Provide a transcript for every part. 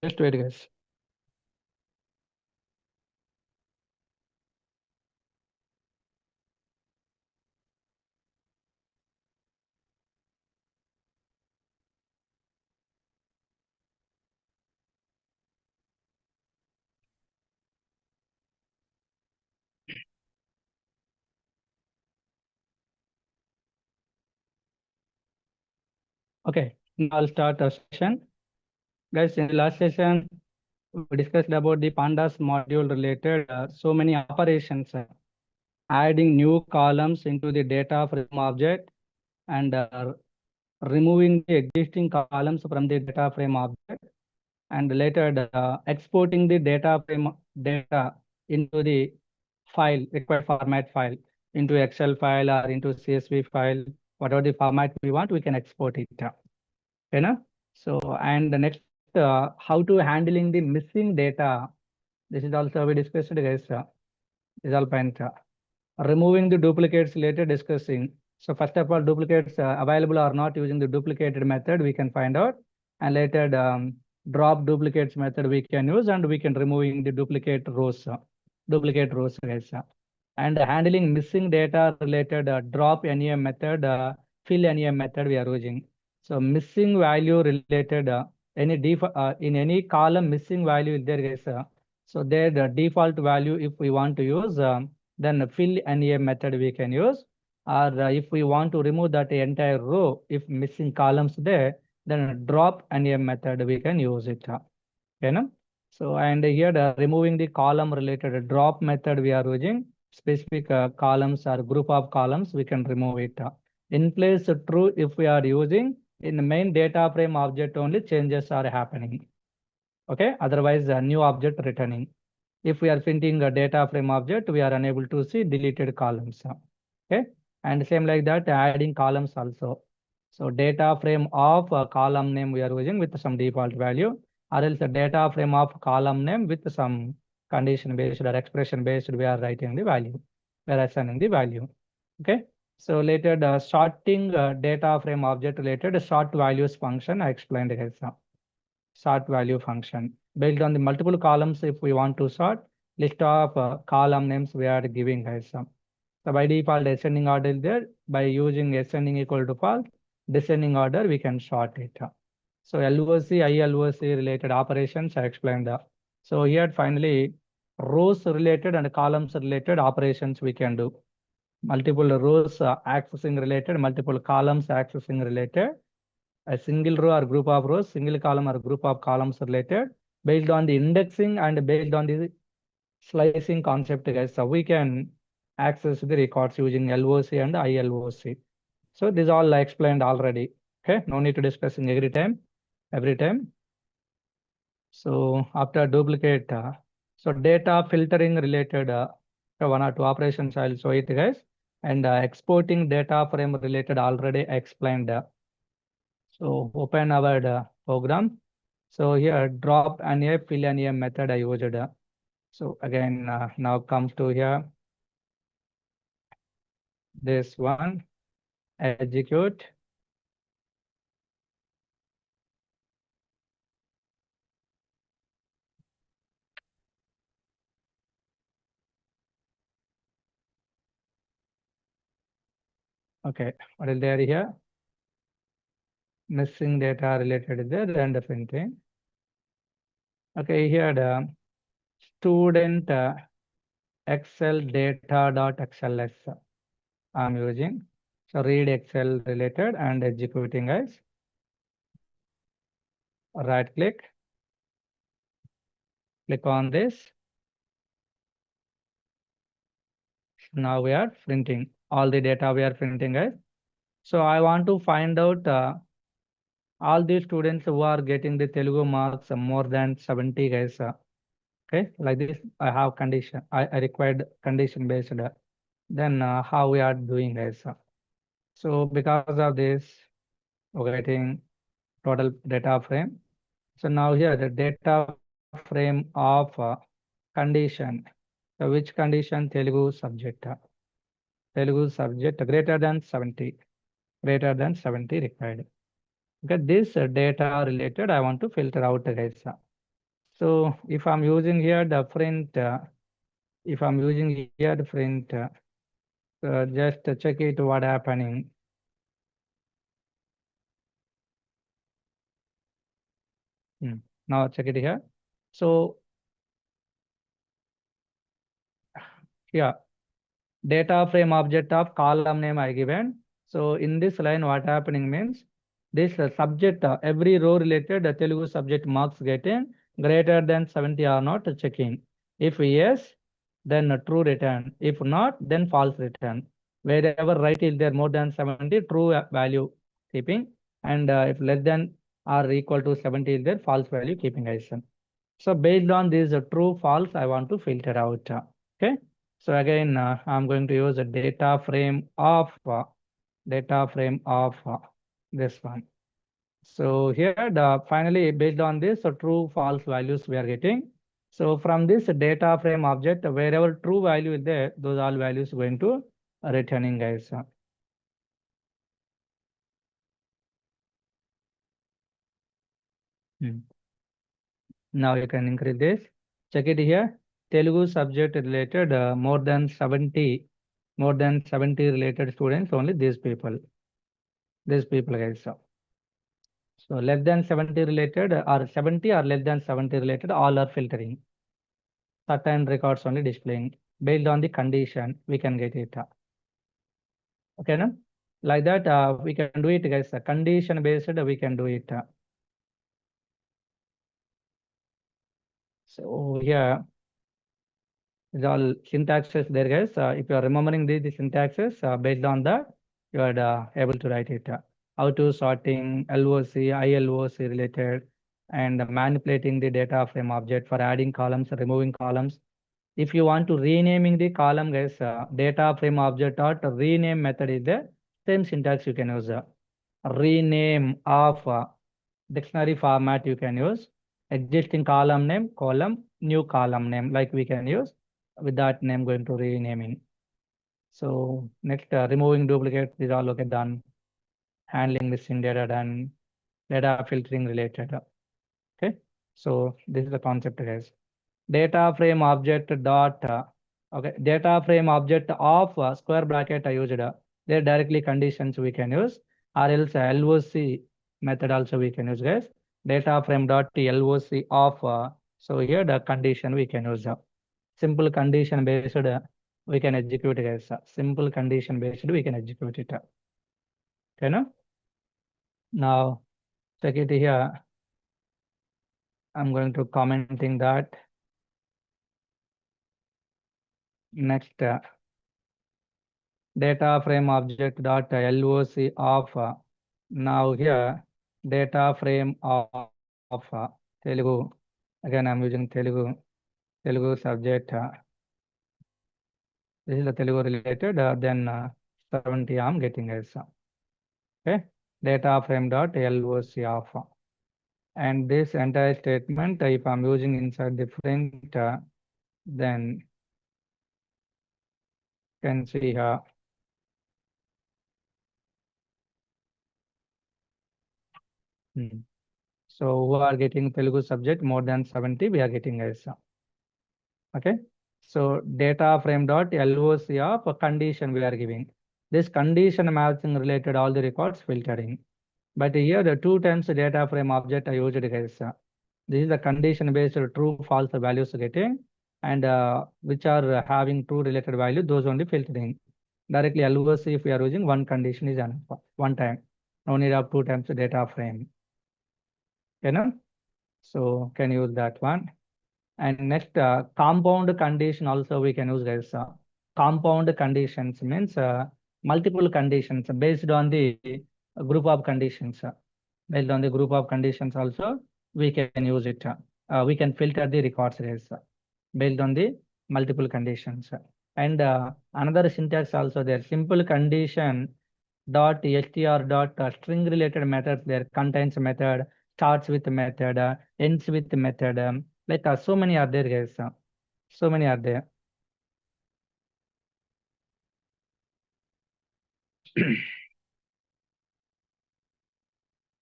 Just wait, guys. Okay, now I'll start a session. Guys, in the last session, we discussed about the pandas module related so many operations, adding new columns into the data frame object and removing the existing columns from the data frame object, and later exporting the data frame data into the file, required format file, into Excel file or into CSV file, whatever the format we want, we can export it. You know? So, and the next, how to handling the missing data. This is also we discussed, guys. Is all point. Removing the duplicates later discussing. So first of all, duplicates available or not using the duplicated method, we can find out. And later drop duplicates method we can use, and we can removing the duplicate rows, guys. And handling missing data related drop NEM method, fill NEM method we are using. So missing value related in any column missing value is there, guys. So there the default value if we want to use, then fill NEM method we can use. Or if we want to remove that entire row, if missing columns there, then drop NEM method we can use it. Okay, no? So and here the removing the column related drop method we are using. Specific columns or group of columns we can remove it. In place true if we are using in the main data frame object only changes are happening. Okay, otherwise a new object returning. If we are printing a data frame object, we are unable to see deleted columns. Okay, and same like that, adding columns also. So data frame of column name we are using with some default value, or else the data frame of column name with some condition based or expression based, we are writing the value, we are assigning the value. Okay, so later the sorting data frame object related sort values function I explained guys. Sort value function based on the multiple columns. If we want to sort, list of column names we are giving guys. So by default ascending order is there. By using ascending equal to false, descending order we can sort it. So LOC, ILOC related operations I explained. So here finally rows related and columns related operations we can do. Multiple rows accessing related, multiple columns accessing related, a single row or group of rows, single column or group of columns related, based on the indexing and based on the slicing concept, guys. So we can access the records using LOC and ILOC. So this all I explained already. Okay, no need to discussing every time. So after duplicate, so data filtering related one or two operations I'll show it, guys. And exporting data frame related already explained. So open our program. So here drop and a fill and a method I used. So again, now comes to here, this one, execute. Okay, what is there here? Missing data related is there and the printing. Okay, here the student Excel data.xls I'm using. So read Excel related and executing, guys. Right click on this. Now we are printing all the data we are printing, guys. So I want to find out all the students who are getting the Telugu marks more than 70, guys. Okay, like this I have condition. I required condition based. Then how we are doing, guys. So because of this, we're getting total data frame. So now here the data frame of condition. So which condition? Telugu subject. Telugu subject greater than 70. Greater than 70 required. Okay, this data related I want to filter out, guys. So if I'm using here the print, if I'm using here the print, just check it what happening. Now check it here. So here data frame object of column name I given. So in this line, what happening means this subject, every row related Telugu subject marks getting greater than 70 or not checking. If yes, then true return. If not, then false return. Wherever right is there more than 70, true value keeping, and if less than or equal to 70 is there, false value keeping addition. So based on this true false, I want to filter out. Okay. So again, I'm going to use a data frame of this one. So here the finally based on this true false values we are getting. So from this data frame object, wherever true value is there, those all values going to returning, guys. Hmm. Now you can increase this. Check it here. Telugu subject related more than 70 related students, only these people guys. So less than 70 related or 70 or less than 70 related, all are filtering. Certain records only displaying. Based on the condition, we can get it. Okay, no? Like that, we can do it, guys. Condition based, we can do it. So here is all syntaxes there, guys. If you are remembering the syntaxes, based on that, you are able to write it. How to sorting LOC, ILOC related, and manipulating the data frame object for adding columns, removing columns. If you want to renaming the column, guys, data frame object dot rename method is the same syntax you can use. Rename of dictionary format you can use. Existing column name, column, new column name, like we can use. With that name going to renaming. So next, removing duplicates is all okay done. Handling missing data done. Data filtering related. Okay. So this is the concept, guys. Data frame object dot okay, data frame object of square bracket I used. There directly conditions we can use, or else LOC method also we can use, guys. Data frame dot LOC of so here the condition we can use. Simple condition based we can execute, guys. Simple condition based we can execute it. Okay, no? Now check it here. I'm going to commenting that. Next, data frame object dot loc of now here data frame of Telugu. Again, I'm using Telugu subject. This is the Telugu related. Then 70 I'm getting as okay. Data frame dot loc of, and this entire statement if I'm using inside the print, then can see here. So who are getting Telugu subject more than 70, we are getting as okay. So data frame dot loc of a condition we are giving. This condition matching related all the records filtering. But here the two times data frame object I used, guys. This is the condition based true false values getting, and which are having true related value, those only filtering. Directly LOC if we are using one condition is enough. One time. No need of two times data frame. Okay, no? So can use that one. And next, compound condition also we can use as compound conditions means multiple conditions based on the group of conditions. Based on the group of conditions also we can use it. We can filter the records as based on the multiple conditions. And another syntax also there. Simple condition dot str dot string related methods there contains method, starts with method, ends with method. Like so many are there, guys. So many are there.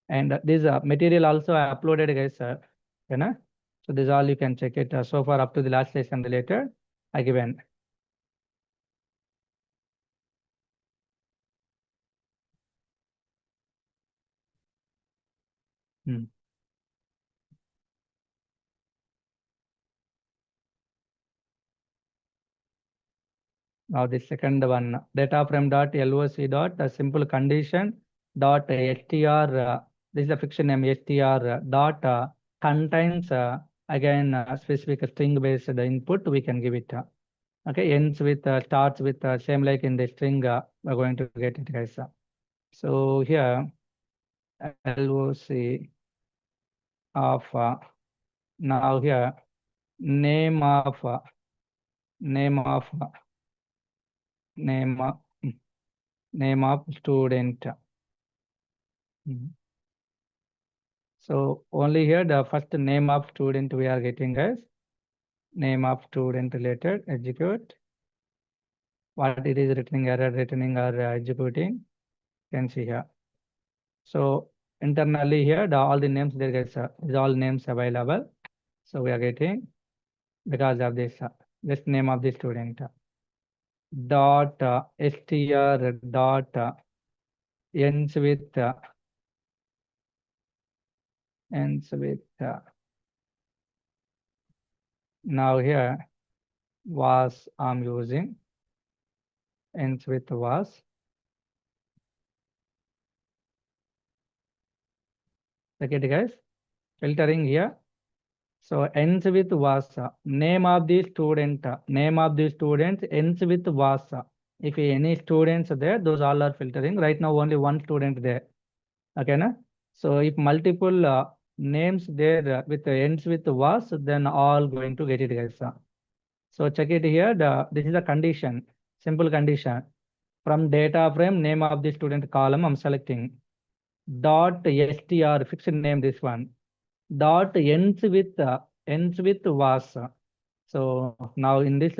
And this material also I uploaded, guys. You know? So this is all you can check it. So far up to the last session related, I given. Hmm. Now the second one, data frame dot loc dot a simple condition dot str. This is the fiction name str dot contains again specific string based input. We can give it. Okay, ends with starts with same like in the string. We're going to get it, guys. So here loc of now here name of name of name of name of student. Mhm. So only here the first name of student we are getting as name of student related execute. What it is returning error, returning or executing, can see here. So internally here all the names there is all names available. So we are getting because of this name of the student dot str dot ends with ends with now here was I'm using ends with was. Okay, guys, filtering here. So ends with was name of the student. Name of the student ends with was. If any students there, those all are filtering. Right now only one student there. Okay, na? So if multiple names there with ends with was, then all going to get it, guys. So check it here. This is a condition, simple condition. From data frame name of the student column, I'm selecting dot str fixed name this one dot ends with was. So now in this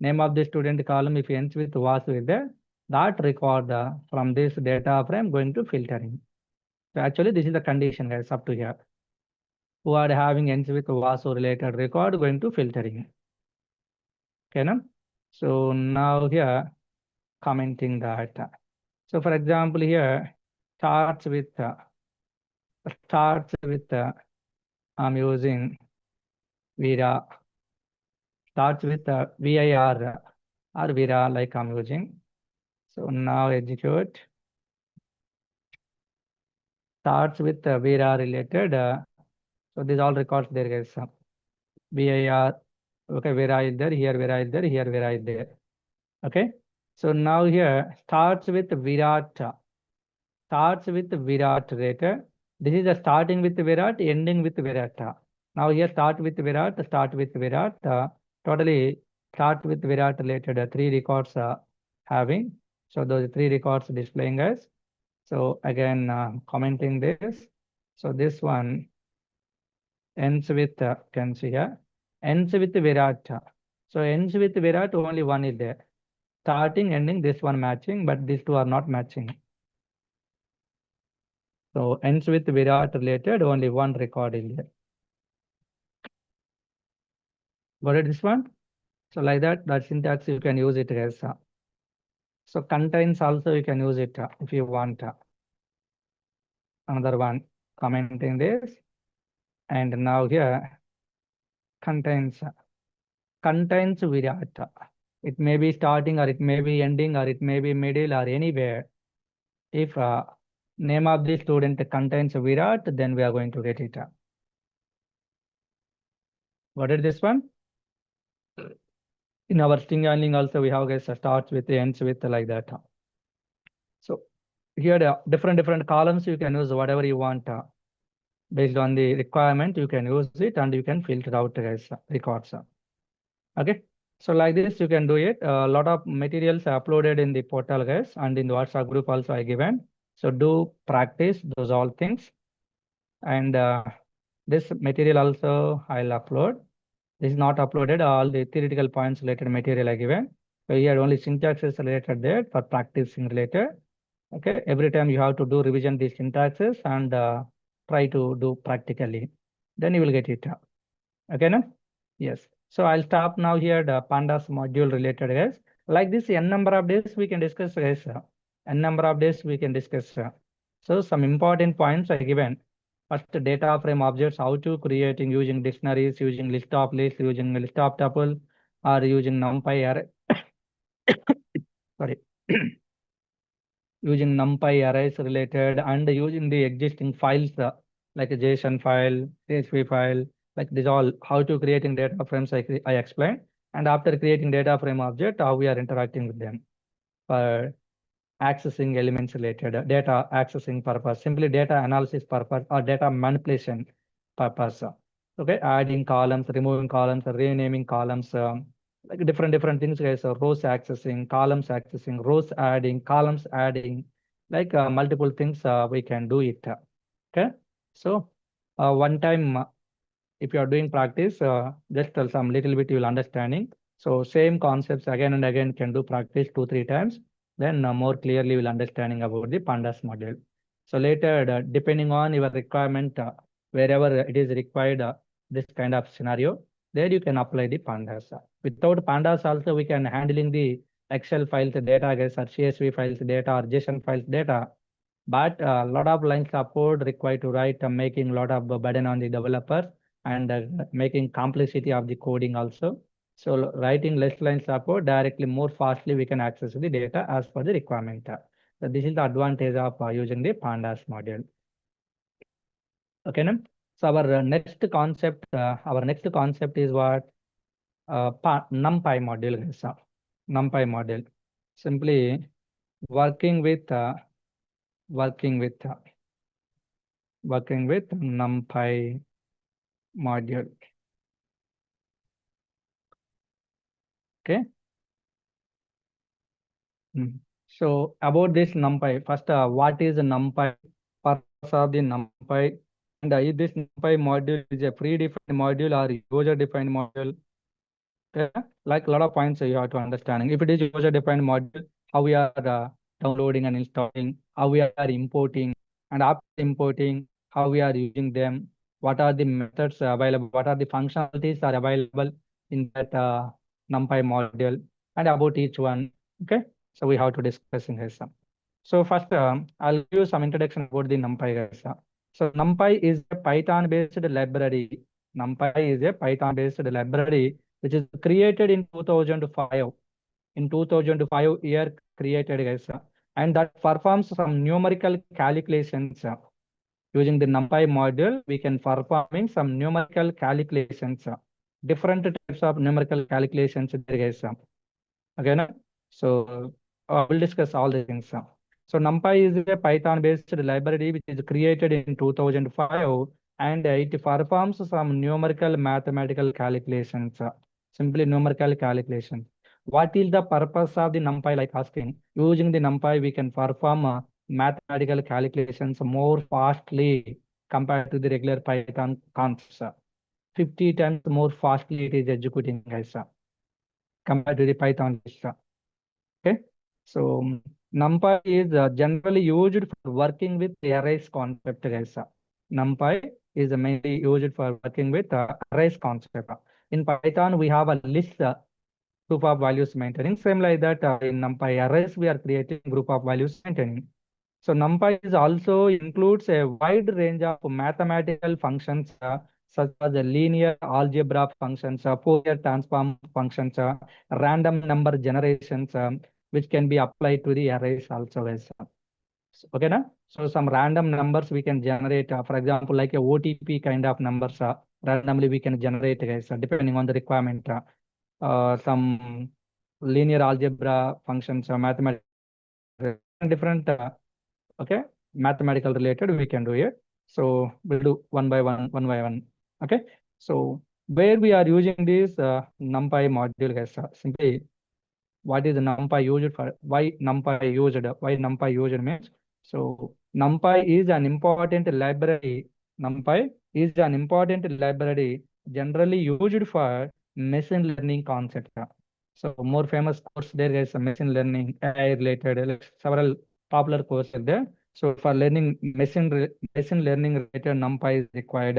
name of the student column, if ends with was with there, that record from this data frame going to filtering. So actually this is the condition, guys, up to here. Who are having ends with was or related record going to filtering. Okay, no? So now here commenting that. So for example here starts with I'm using Vira, starts with VIR or Vira like I'm using. So now execute, starts with Vira related. So these all records there, guys. VIR, okay, Vira is there, here Vira is there, here Vira is there. Okay. So now here starts with Virat, starts with Virat later. This is the starting with Virat, ending with Virat. Now here start with Virat, start with Virat. Totally start with Virat related three records having. So those three records displaying us. So again commenting this. So this one ends with can see here ends with Virat. So ends with Virat only one is there. Starting, ending, this one matching, but these two are not matching. So ends with Virat related, only one record in there. Got it, this one? So like that syntax you can use it as. So contains also you can use it if you want. Another one commenting this. And now here contains Virat. It may be starting or it may be ending or it may be middle or anywhere. If name of the student contains Virat, then we are going to get it. What is this one? In our string handling also we have guys starts with ends with like that. So here the different columns you can use whatever you want based on the requirement you can use it and you can filter out guys records. Okay. So like this you can do it. A lot of materials are uploaded in the portal guys and in the WhatsApp group also I given. So do practice those all things and this material also I'll upload. This is not uploaded, all the theoretical points related material I given. So here only syntax is related there for practicing related. Okay, every time you have to do revision these syntaxes and try to do practically. Then you will get it. Okay, no? Yes. So I'll stop now here the pandas module related, guys. Like this, n number of days we can discuss, guys. N number of days we can discuss. So some important points are given. First, data frame objects, how to creating using dictionaries, using list of lists, using list of tuple, or using numpy array. Sorry. Using numpy arrays related and using the existing files like a JSON file, CSV file, like this all how to creating data frames I explained. And after creating data frame object, how we are interacting with them for accessing elements related data accessing purpose, simply data analysis purpose or data manipulation purpose. Okay, adding columns, removing columns, renaming columns, like different things, guys. So rows accessing, columns accessing, rows adding, columns adding, like multiple things we can do it. Okay, so one time if you are doing practice, just some little bit you will understanding. So same concepts again and again can do practice 2-3 times. Then more clearly will understanding about the pandas model. So later, depending on your requirement, wherever it is required, this kind of scenario, there you can apply the pandas. Without pandas also, we can handling the Excel files data, guys, or CSV files data or JSON files data. But a lot of lines of code required to write, making a lot of burden on the developers and making complexity of the coding also. So writing less lines of code directly more fastly we can access the data as per the requirement. So this is the advantage of using the pandas module. Okay, now? So our next concept is what numpy module, guys. Numpy module. Simply working with working with uh, working with numpy module. Okay. Mm. So about this NumPy, first, what is NumPy? Purpose of the NumPy, and if this NumPy module is a predefined module or user-defined module. Okay? Like a lot of points you have to understanding. If it is user-defined module, how we are downloading and installing, how we are importing, and after importing, how we are using them, what are the methods available, what are the functionalities are available in that NumPy module, and about each one. Okay, so we have to discuss in this. So first, I'll give you some introduction about the NumPy, guys. So NumPy is a Python-based library. NumPy is a Python-based library which is created in 2005. In 2005 year created, guys, and that performs some numerical calculations. Using the NumPy module, we can performing some numerical calculations. Different types of numerical calculations there, guys. Okay, na? So we'll discuss all the things. So NumPy is a Python-based library which is created in 2005 and it performs some numerical mathematical calculations. Simply numerical calculations. What is the purpose of the NumPy? Like asking, using the NumPy, we can perform mathematical calculations more fastly compared to the regular Python concepts. 50 times more fastly it is executing, guys, compared to the Python. Okay, so NumPy is generally used for working with arrays concept, guys. NumPy is mainly used for working with arrays concept. In Python, we have a list group of values maintaining. Same like that in NumPy arrays, we are creating group of values maintaining. So NumPy is also includes a wide range of mathematical functions such as linear algebra functions, Fourier transform functions, random number generations, which can be applied to the arrays also. As okay, na? So some random numbers we can generate, for example, like a OTP kind of numbers, randomly we can generate, guys, depending on the requirement. Some linear algebra functions, mathematical different okay, mathematical related we can do it. So we'll do one by one. Okay, so where we are using this NumPy module, guys, simply what is the NumPy used for? Why NumPy used? Why NumPy used means, so NumPy is an important library. NumPy is an important library generally used for machine learning concept. So more famous course there is a machine learning AI related, like several popular courses there. So for learning machine learning related NumPy is required.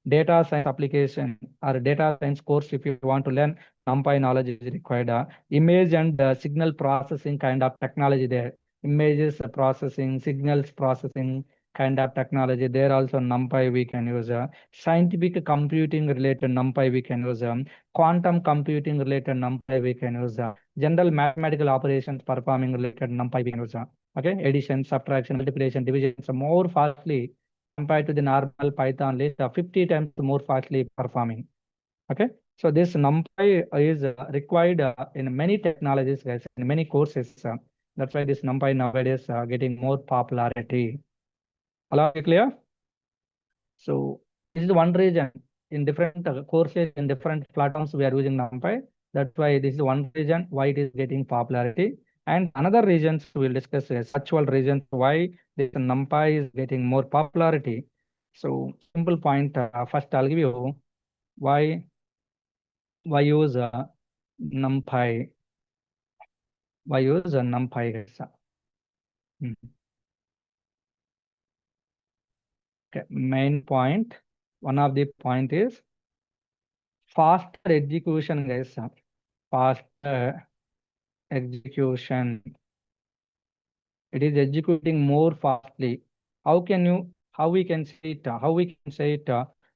Data science application or data science course, if you want to learn NumPy knowledge is required. Image and signal processing kind of technology there. Images processing, signals processing kind of technology. There also NumPy we can use. Scientific computing related NumPy we can use. Quantum computing related NumPy we can use. General mathematical operations performing related NumPy we can use. Okay, addition, subtraction, multiplication, division, so more fastly compared to the normal Python list, 50 times more fastly performing. Okay, so this NumPy is required in many technologies, guys, in many courses. That's why this NumPy nowadays getting more popularity. All are clear? So this is one reason in different courses, in different platforms, we are using NumPy. That's why this is one reason why it is getting popularity. And another reasons we'll discuss is actual reasons why this NumPy is getting more popularity. So simple point, first I'll give you why use NumPy, why use NumPy, guys. Mhm. Okay, main point, one of the point is faster execution, guys. Faster execution. It is executing more fastly. How we can say it? How we can say it?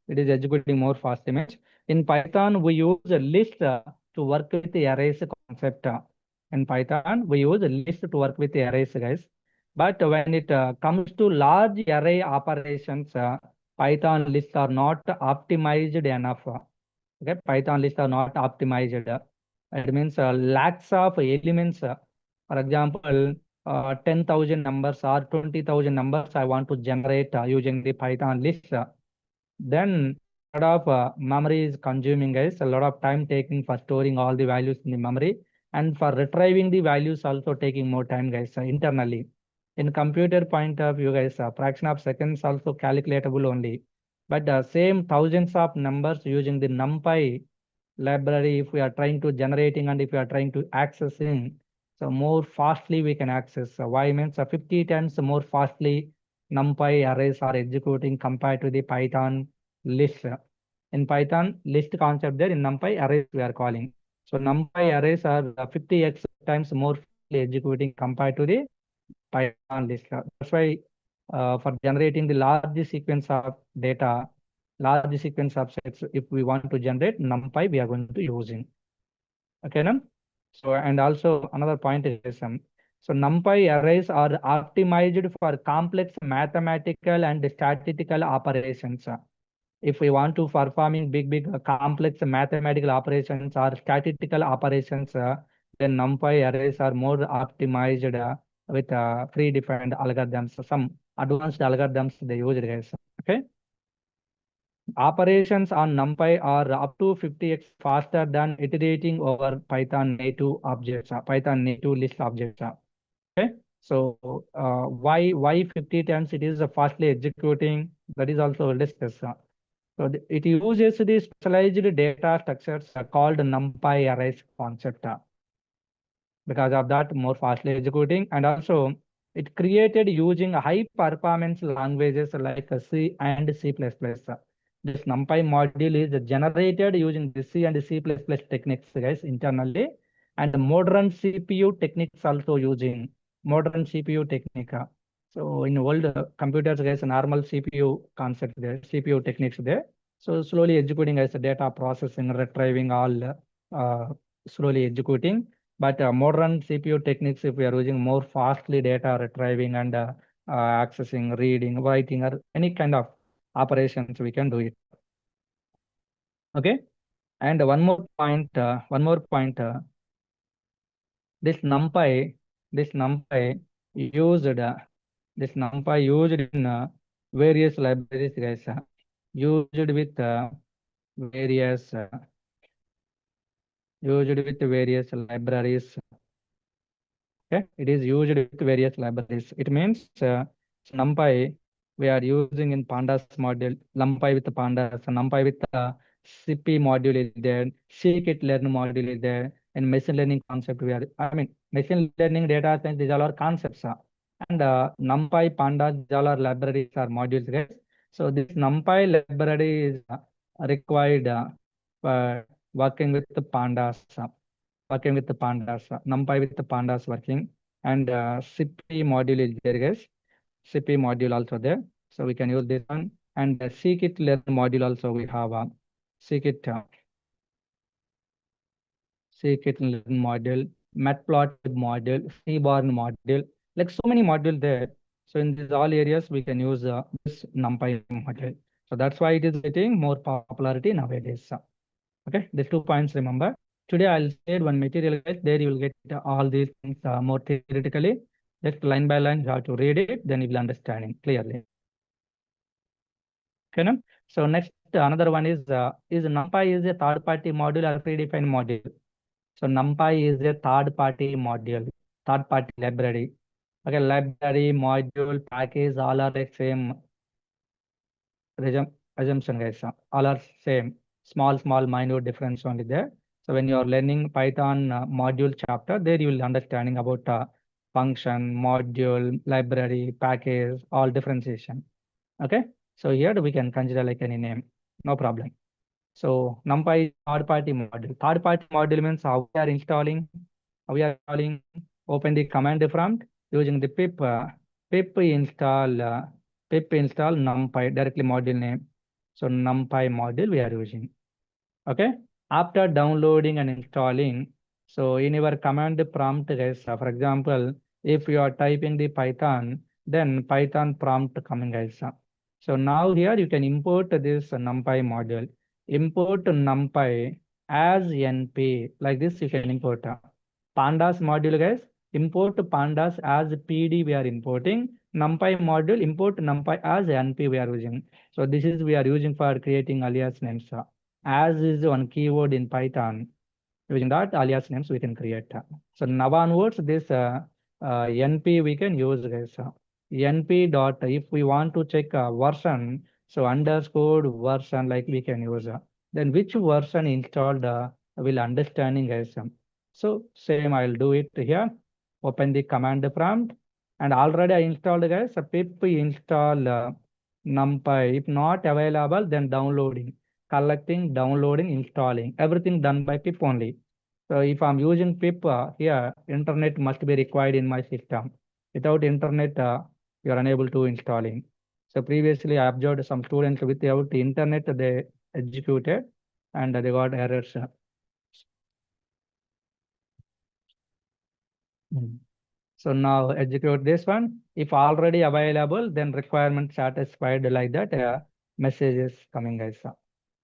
It is executing more fastly. Means in Python, we use a list to work with the arrays concept. In Python, we use a list to work with the arrays, guys. But when it comes to large array operations, Python lists are not optimized enough. Okay, Python lists are not optimized. It means lakhs of elements. For example, 10,000 numbers or 20,000 numbers I want to generate using the Python list. Then a lot of memory is consuming, guys. A lot of time taking for storing all the values in the memory, and for retrieving the values also taking more time, guys, internally. In computer point of view, guys, fraction of seconds also calculatable only. But same thousands of numbers using the NumPy library, if we are trying to generating and if we are trying to accessing, so more fastly we can access. Why means 50 times more fastly NumPy arrays are executing compared to the Python list. In Python list concept there, in NumPy arrays we are calling. So NumPy arrays are 50x times more fastly executing compared to the Python list. That's why for generating the large sequence of data, large sequence of sets, if we want to generate NumPy, we are going to using. Okay, now? So, and also another point is so NumPy arrays are optimized for complex mathematical and statistical operations. If we want to performing big complex mathematical operations or statistical operations, then NumPy arrays are more optimized with predefined algorithms. Some advanced algorithms they use, guys. Okay. Operations on NumPy are up to 50x faster than iterating over Python native objects, Python native list objects. Okay, so why 50 times it is fastly executing? That is also discussed. So it uses the specialized data structures called NumPy arrays concept. Because of that, more fastly executing, and also it created using high performance languages like C and C++. This NumPy module is generated using the C and C++ techniques, guys, internally, and modern CPU techniques also using modern CPU technique. So in old computers, guys, normal CPU concept there, CPU techniques there. So slowly executing as data processing, retrieving all slowly executing. But modern CPU techniques, if we are using more fastly data retrieving and accessing, reading, writing, or any kind of operations, we can do it. Okay. And one more point, this NumPy, this NumPy used, this NumPy used in various libraries, guys. Used with various, used with various libraries. Okay, it is used with various libraries. It means NumPy we are using in pandas module, NumPy with pandas, NumPy with CP module is there, scikit-learn module is there, and machine learning concept we are, I mean, machine learning, data science, these are our concepts. and NumPy, Pandas, these all are libraries or modules, guys. So this NumPy library is required for working with the Pandas, NumPy with the Pandas working, and CP module is there, guys. CP module also there, so we can use this one, and the scikit learn module also we have scikit scikit-learn module, matplotlib module, cborn module, like so many modules there. So in these all areas, we can use this NumPy module. So that's why it is getting more popularity nowadays. Okay, these 2 points remember. Today I'll share one material guys. There you will get all these things more theoretically. Just line by line, you have to read it, then you will understand it clearly. Okay, no? So next, another one is NumPy is a third-party module or predefined module. So NumPy is a third-party module, third-party library. Okay, library, module, package, all are like same assumption, guys. All are same. Small, minute difference only there. So when you are learning Python module chapter, there you will understanding about function, module, library, package, all differentiation. Okay. So here we can consider like any name, no problem. So NumPy third-party module. Third-party module means how we are installing, open the command prompt using the pip install NumPy directly module name. So NumPy module we are using. Okay. After downloading and installing, so in your command prompt, guys, for example, if you are typing the Python, then Python prompt coming, guys. So now here you can import this NumPy module. Import NumPy as NP. Like this, you can import Pandas module, guys. Import Pandas as PD we are importing. NumPy module, import NumPy as NP we are using. So this is we are using for creating alias names. As is one keyword in Python. Using that alias names we can create. So now onwards, this NP we can use, guys. NP dot, if we want to check version, so underscore version like we can use. Then which version installed will understanding, guys. So same I'll do it here. Open the command prompt, and already I installed, guys. Pip install NumPy. If not available, then downloading, collecting, downloading, installing. Everything done by pip only. So if I'm using pip here, internet must be required in my system. Without internet, you are unable to installing. So previously I observed some students without the internet, they executed and they got errors. Mm. So now execute this one. If already available, then requirement satisfied, like that message is coming, guys.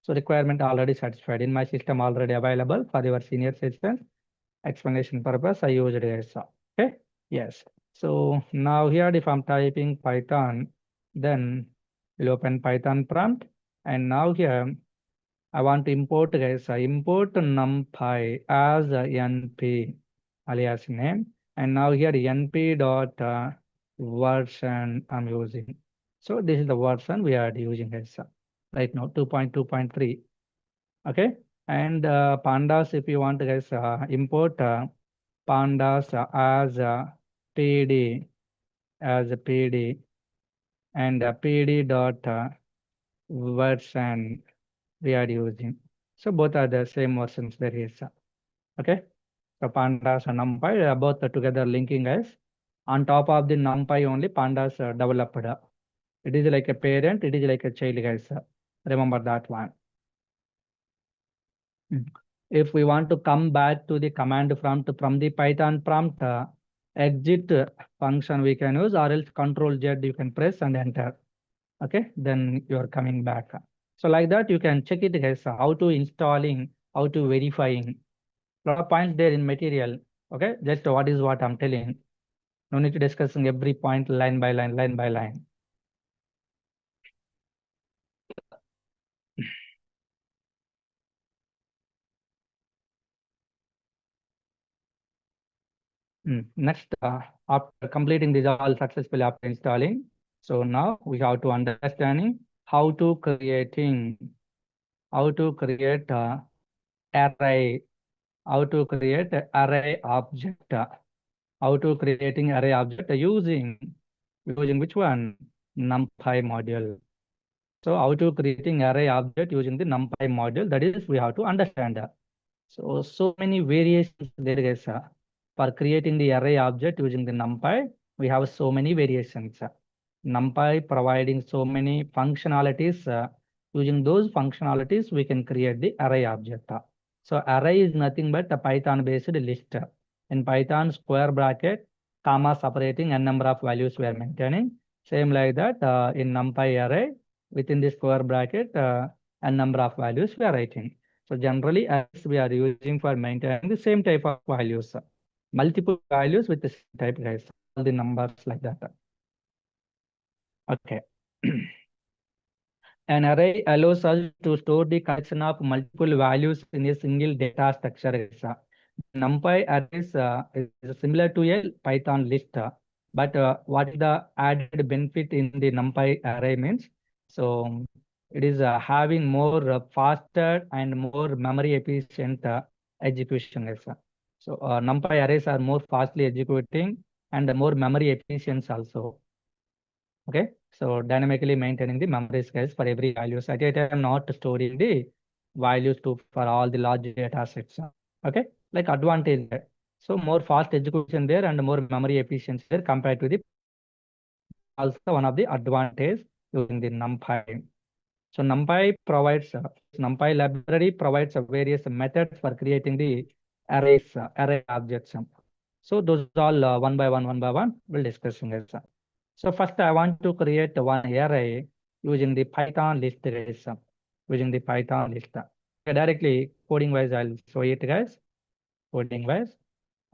So requirement already satisfied in my system, already available for your senior citizens. Explanation purpose I used it. Okay. Yes. So now here if I'm typing Python, then we'll open Python prompt. And now here I want to import, guys. I import NumPy as a NP alias name. And now here NP dot version I'm using. So this is the version we are using, guys. Right now 2.2.3. Okay. And pandas, if you want, guys, import pandas as PD, and PD dot version we are using. So both are the same versions there is. Okay. So pandas and NumPy both are together linking, guys. On top of the NumPy only pandas developed. It is like a parent, it is like a child, guys. Remember that one. Mm. If we want to come back to the command prompt from the Python prompt, exit function we can use, or else Control Z you can press and enter. Okay, then you are coming back. So like that you can check it, guys, how to installing, how to verifying. Lot of points there in material. Okay, just what I'm telling. No need to discussing every point line by line, line by line. Next, after completing this all successfully after installing, so now we have to understanding how to creating, how to create array, how to create a array object, how to creating array object using which one? NumPy module. So how to creating array object using the NumPy module, that is we have to understand. So many variations there is for creating the array object using the NumPy. We have so many variations. NumPy providing so many functionalities. Using those functionalities, we can create the array object. So array is nothing but a Python-based list. In Python, square bracket, comma separating n number of values we are maintaining. Same like that in NumPy array, within the square bracket, n number of values we are writing. So generally, as we are using for maintaining the same type of values, multiple values with the same type, guys, all the numbers like that. Okay. An array allows us to store the collection of multiple values in a single data structure. NumPy arrays is similar to a Python list, but what is the added benefit in the NumPy array means? So it is having more faster and more memory efficient execution. So NumPy arrays are more fastly executing and more memory efficient also. Okay, so dynamically maintaining the memory space for every values at a time, not storing the values to for all the large data sets. Okay, like advantage there. So more fast execution there and more memory efficiency there compared to the also one of the advantage using the NumPy. So NumPy library provides various methods for creating the array objects. So those all one by one, we'll discussing it. So first I want to create one array using the Python list, guys. Using the Python list. Okay, directly coding wise, I'll show it, guys. Coding wise.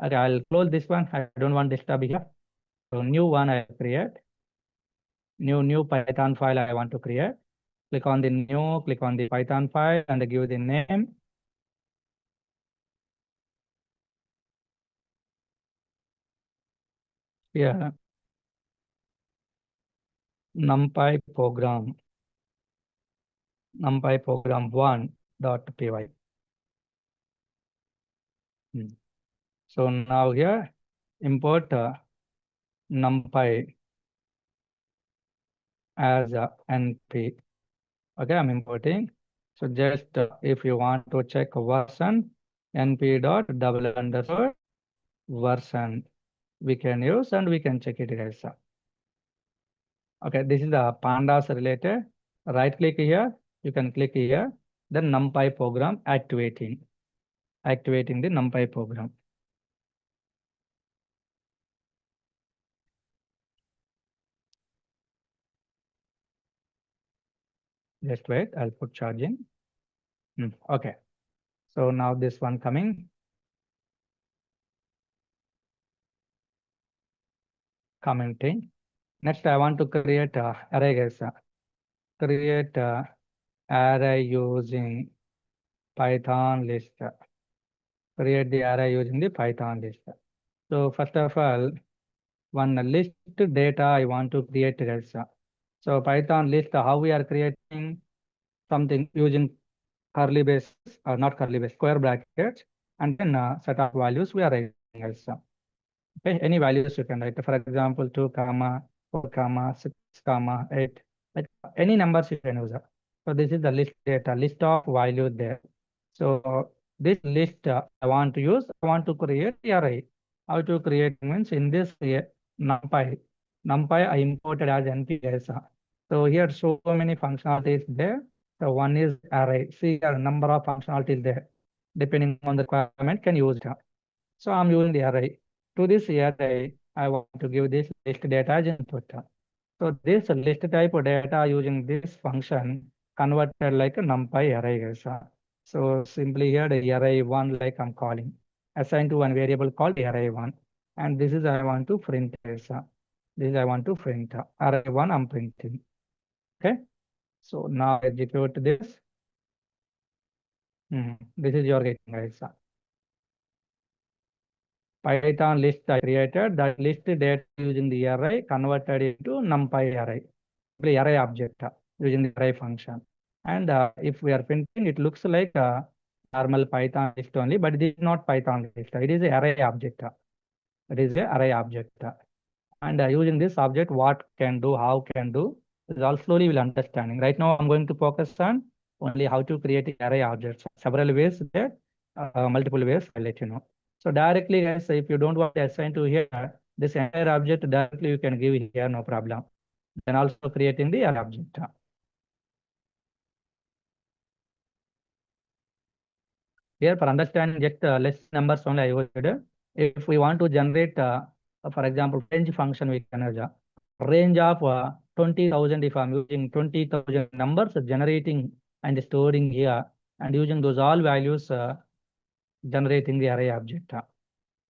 Okay, I'll close this one. I don't want disturb here. So new one I create. New Python file I want to create. Click on the new, click on the Python file and give the name. Here, NumPy program, NumPy program 1.py. So now here, import NumPy as NP. Okay, I'm importing. So just if you want to check version, np dot double underscore version, we can use and we can check it, guys. Okay, this is the pandas related. Right click here, you can click here, then NumPy program activating the NumPy program. Just wait, I'll put charging. Okay, so now this one coming. Commenting. Next, I want to create array, guys. Create array using Python list. Create the array using the Python list. So first of all, one list data I want to create, guys. So Python list, how we are creating something using curly braces, or not curly braces, square brackets, and then set of values we are writing, guys. Okay, any values you can write. For example, 2 comma 4 comma 6 comma 8, like any numbers you can use. So this is the list data, list of values there. So this list I want to use, I want to create the array. How to create means in this NumPy I imported as NP. So here so many functionalities there. So one is array. See there number of functionalities there. Depending on the requirement, can use it. So I'm using the array. To this array, I want to give this list data as input. So this list type of data using this function converted like a NumPy array, guys. So simply here the array one, like I'm calling, assigned to one variable called array one. And this is I want to print, guys. This I want to print. Array one I'm printing. Okay. So now execute this. This is your getting, guys. Python list I created, that list data using the array converted into NumPy array, the array object using the array function. And if we are printing, it looks like a normal Python list only, but this is not Python list. It is an array object. It is a array object. And using this object, what can do, how can do, is all slowly we'll understanding. Right now, I'm going to focus on only how to create array objects. Several ways there, multiple ways, I'll let you know. So directly, guys, if you don't want to assign to here, this entire object directly you can give here, no problem. Then also creating the array object. Here for understanding just less numbers only I avoided. If we want to generate, for example, range function, we can use range of 20,000. If I'm using 20,000 numbers, generating and storing here, and using those all values, generating the array object.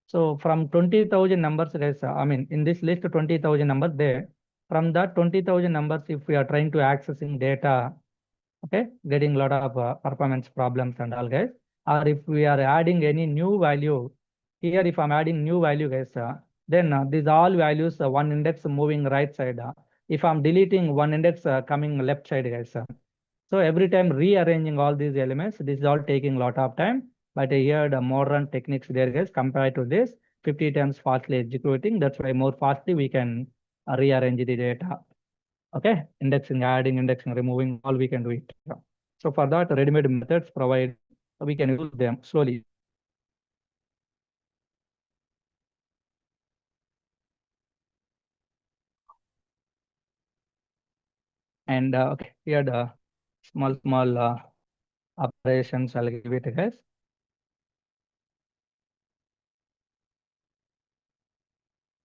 So from 20,000 numbers, guys, I mean, in this list, 20,000 numbers there. From that 20,000 numbers, if we are trying to accessing data, okay, getting a lot of performance problems and all, guys. Or if we are adding any new value, here if I'm adding new value, guys, then these all values, one index moving right side. If I'm deleting one index coming left side, guys. So every time rearranging all these elements, this is all taking a lot of time. But here the modern techniques there, guys, compared to this, 50 times fastly executing. That's why more fastly we can rearrange the data. Okay, indexing, adding, indexing, removing, all we can do it. So for that, ready-made methods provide, we can use them slowly. And okay, here the small operations I'll give it, guys.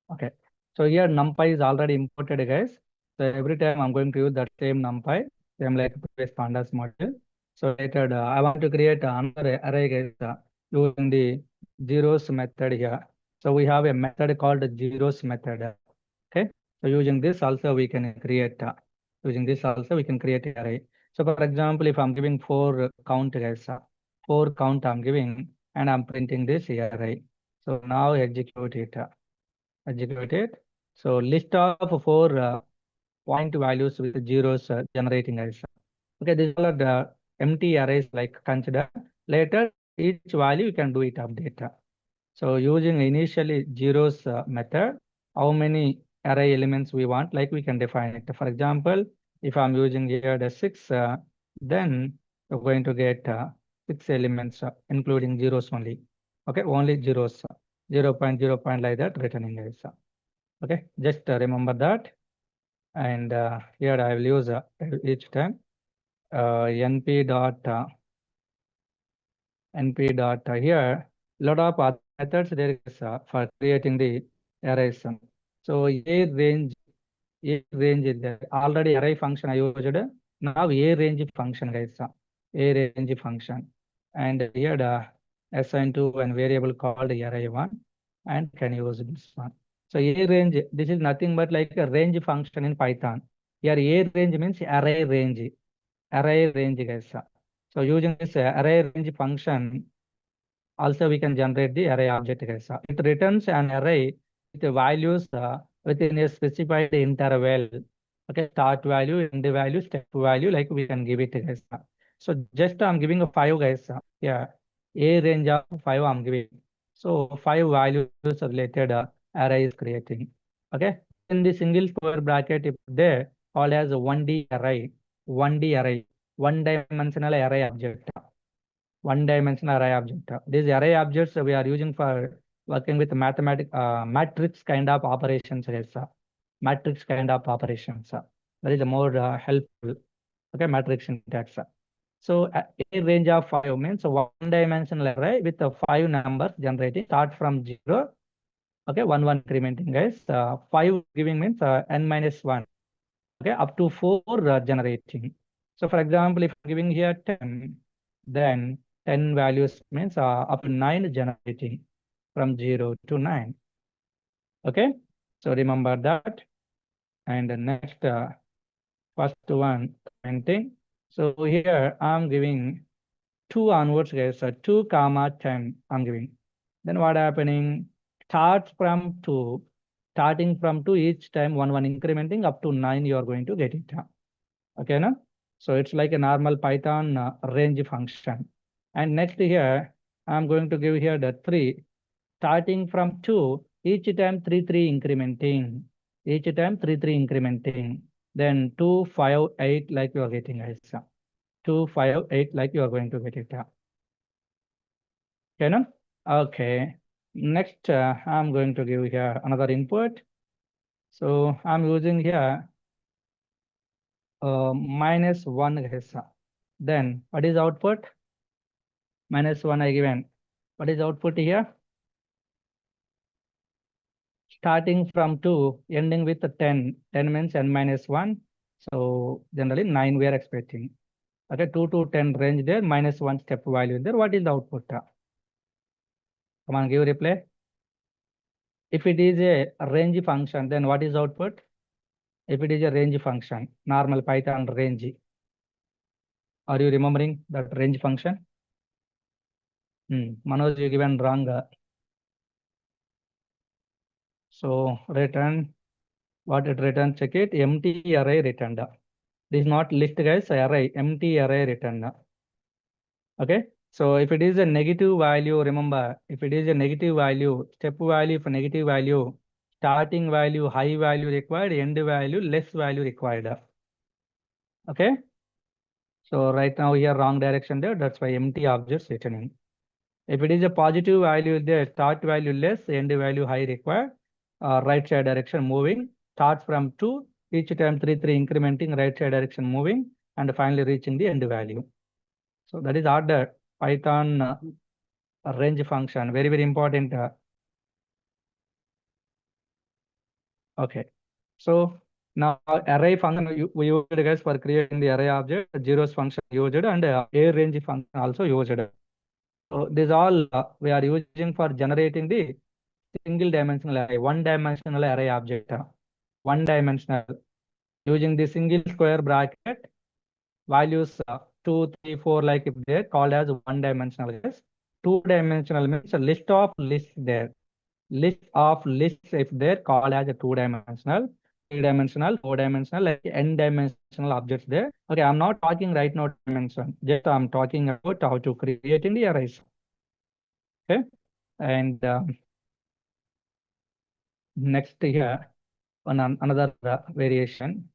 Okay, so here NumPy is already imported, guys. So every time I'm going to use that same NumPy, same like previous pandas model. So later I want to create another array, guys, using the zeros method here. So we have a method called zeros method. Okay, so using this also we can create using this also we can create an array. So for example, if I'm giving 4 count, guys, 4 count I'm giving, and I'm printing this array. So now execute it. Execute it. So list of 4 point values with zeros generating arrays. Okay, these are the empty arrays like consider. Later each value you can do it update. So using initially zeros method, how many array elements we want, like we can define it. For example, if I'm using here the 6, then you're going to get 6 elements, including zeros only. Okay, only zeros, 0 0.0 point like that returning is. Okay, just remember that. And here I will use each time np dot np dot here lot of other methods there is for creating the arrays. So a range is there. Already array function I used. Now a range function, guys. A range function. And here the assign to one variable called array1 and can use this one. So a range, this is nothing but like a range function in Python. Here a range means array range. Array range, guys. So using this array range function, also we can generate the array object, guys. It returns an array with the values within a specified interval. Okay, start value, end value, step value, like we can give it, guys. So just I'm giving a 5, guys. Yeah, a range of 5 I'm giving. So 5 values related array is creating. Okay, in the single square bracket, if there called as a 1D array, 1D array, one dimensional array object. One dimensional array object. These array objects we are using for working with matrix kind of operations, guys. Matrix kind of operations. That is more helpful. Okay, matrix syntax. So a range of 5 means one dimensional array with 5 numbers generating start from 0. Okay, 1 incrementing, guys. 5 giving means n minus 1. Okay, up to 4 generating. So for example, if I'm giving here 10, then 10 values means up to 9 generating from 0 to 9. Okay, so remember that. And the next first one commenting. So here I'm giving 2 onwards, guys. 2 comma 10 I'm giving. Then what happening? Starts from 2, starting from 2 each time 1 incrementing up to 9 you are going to get it. Okay, no? So it's like a normal Python range function. And next here, I'm going to give here the 3. Starting from 2, each time 3 3 incrementing, each time 3 3 incrementing, then 2 5 8 like you are getting, guys. 2 5 8 like you are going to get it. Okay, no? Okay. Next, I'm going to give here another input. So I'm using here -1, guys. Then what is output? -1 I given. What is output here? Starting from 2, ending with 10. 10 means n minus 1. So generally 9 we are expecting. Okay, 2 to 10 range there, -1 step value there. What is the output? Come on, give reply. If it is a range function, then what is output? If it is a range function, normal Python range. Are you remembering that range function? Manoj, you given wrong. So return, what it return, check it, empty array returned. This is not list, guys, array, empty array returned. Okay, so if it is a negative value, remember, if it is a negative value, step value for negative value, starting value, high value required, end value, less value required. Okay, so right now here wrong direction there, that's why empty objects returning. If it is a positive value there, start value less, end value high required, right side direction moving, start from 2, each time 3 3 incrementing, right side direction moving, and finally reaching the end value. So that is order Python range function, very very important. Okay, so now array function we used, guys, for creating the array object, zeros function used, and a range function also used. So these all we are using for generating the single dimensional array, one dimensional array object, one dimensional, using the single square bracket, values 2 3 4 like if they're called as one dimensional, guys. Two dimensional means a list of lists there. List of lists if they're called as a two dimensional, three dimensional, four dimensional, like n dimensional objects there. Okay, I'm not talking right now dimension, just I'm talking about how to create in the arrays. Okay, and next here another variation.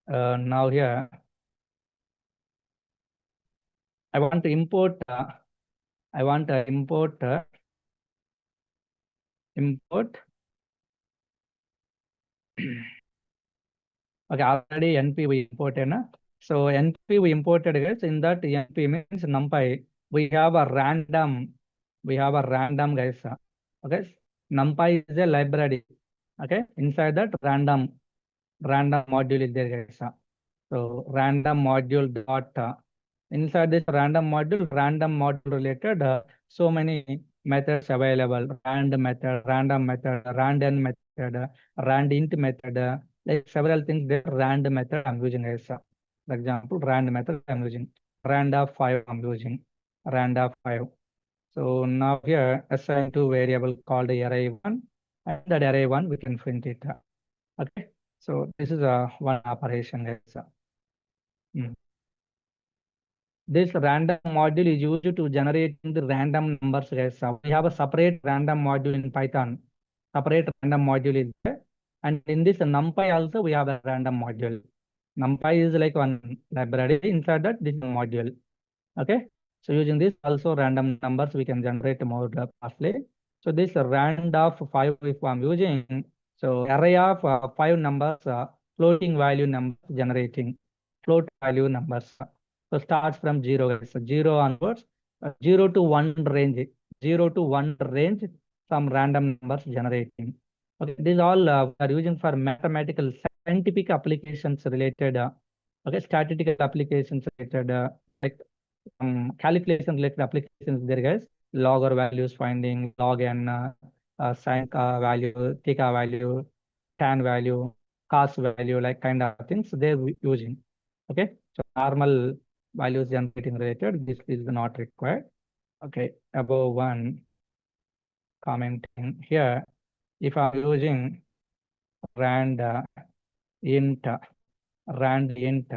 Now here I want to import import okay, already NP we imported, na? So NP we imported, guys. In that NP means NumPy. We have a random, guys. Okay, NumPy is a library. Okay, inside that random module is there, guys. So random module dot inside this random module related so many methods available. Random method, random method, randint method, like several things there. Rand method I'm using, guys. For example, rand method I'm using. Rand5 I'm using. Rand5. So now here assign to variable called array1, and that array1 we can print it. Okay. So this is a one operation, guys. Mm. This random module is used to generate the random numbers, guys. We have a separate random module in Python. Separate random module is there. And in this NumPy also we have a random module. NumPy is like one library. Inside that this module. Okay. So using this also random numbers we can generate more fastly. So this rand of 5 if I'm using, so array of 5 numbers, floating value numbers generating, float value numbers. So starts from 0, guys. So 0 onwards, 0 to 1 range, 0 to 1 range, some random numbers generating. Okay, these all we are using for mathematical scientific applications related, okay, statistical applications related, like calculation related applications there, guys. Logger values finding, log n, sin value, theta value, tan value, cos value, like kind of things they're using. Okay, so normal values generating related, this is not required. Okay, above one commenting here, if I'm using rand int, rand int,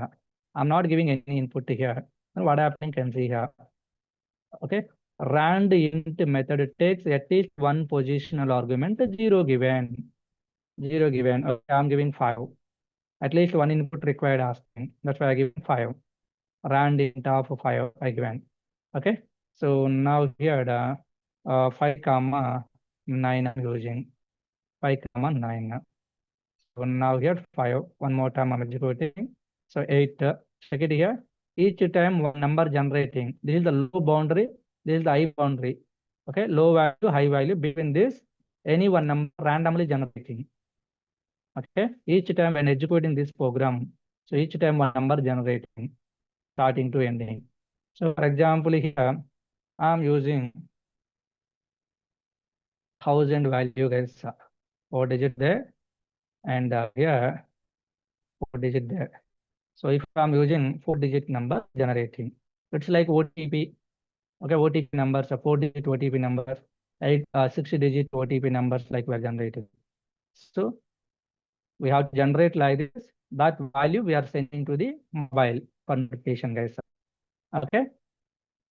I'm not giving any input here. What happening can see here. Okay, Rand int method takes at least one positional argument, zero given. Zero given. Okay, I'm giving 5. At least one input required asking. That's why I give 5. Rand int of 5 I given. Okay. So now here the 5 comma 9 I'm using. 5 comma 9. So now here 5. One more time I'm executing. So 8. Check it here. Each time one number generating. This is the low boundary. This is the high boundary. Okay. Low value, high value. Between this, any one number randomly generating. Okay. Each time when executing this program, so each time one number generating, starting to ending. So for example, here I'm using 1000 value, guys. 4 digit there, and here 4 digit there. So if I'm using 4 digit number generating, it's like OTP. Okay, OTP numbers, 4 digit OTP numbers, 60 digit OTP numbers like we're generating. So we have to generate like this. That value we are sending to the mobile for notification, guys. Okay.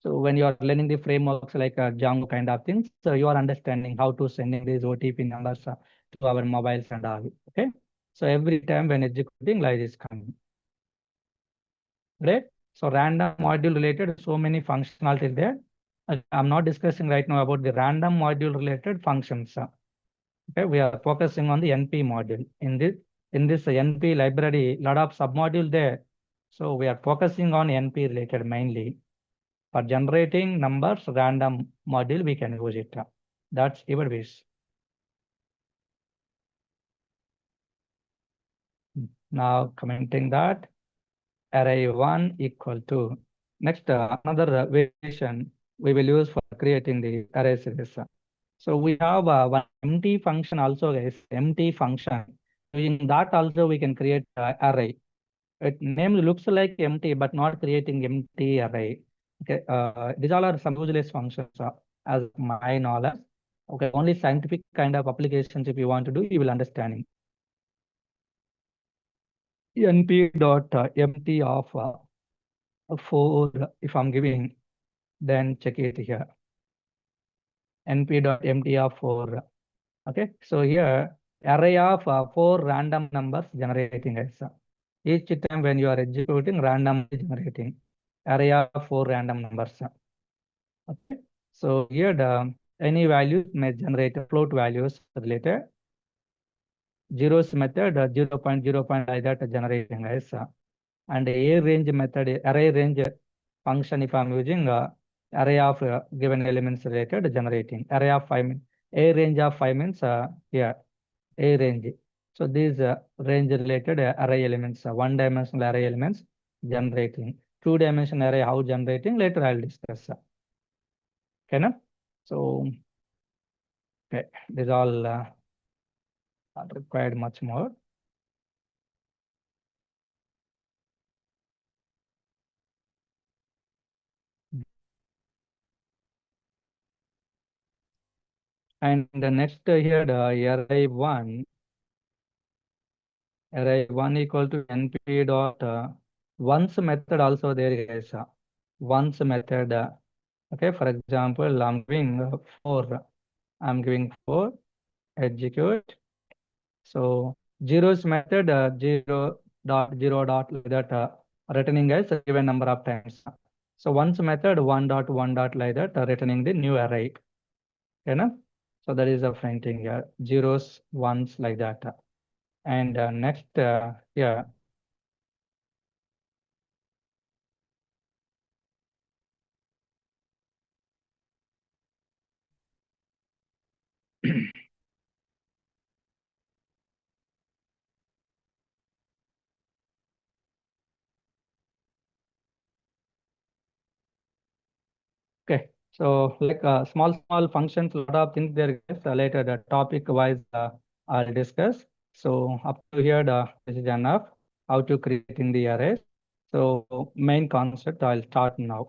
So when you are learning the frameworks like Django kind of things, so you are understanding how to sending these OTP numbers to our mobiles and all. Okay. So every time when executing, like this coming. Right? So random module related, so many functionalities there. I'm not discussing right now about the random module related functions. Okay, we are focusing on the NP module. In this NP library, lot of submodule there. So we are focusing on NP related mainly. For generating numbers, random module, we can use it. That's your wish. Now commenting that array 1 equal to. Next, another variation we will use for creating the array series. So we have one empty function also, guys. Empty function. In that also we can create array. It name looks like empty, but not creating empty array. Okay, these all are some useless functions as my knowledge. Okay, only scientific kind of applications if you want to do, you will understanding. np dot empty of 4, if I'm giving, then check it here. np dot empty of 4. Okay, so here array of 4 random numbers generating, guys. Each time when you are executing, randomly generating array of 4 random numbers. Okay, so here the any values may generate float values related. Zeros method 0.0 like that generating, guys. And a range method, array range function, if I'm using array of given elements related generating array of 5 a range of 5 means here a range. So these range related array elements, one-dimensional array elements generating. Two-dimensional array how generating, later I'll discuss. Okay, no? So okay, this all not required much more. And the next here the array one equal to np dot once method also there, guys. Once method. Okay, for example, I'm giving 4. I'm giving 4. Execute. So zeros method 0.0 like that returning as a given number of times. So once method 1.1 like that returning the new array. You know? So that is a printing here. Zeros, ones like that. And next yeah. Okay, so like small functions, lot of things there, guys. Later the topic wise I'll discuss. So up to here, this is enough. How to creating the arrays. So main concept I'll start now.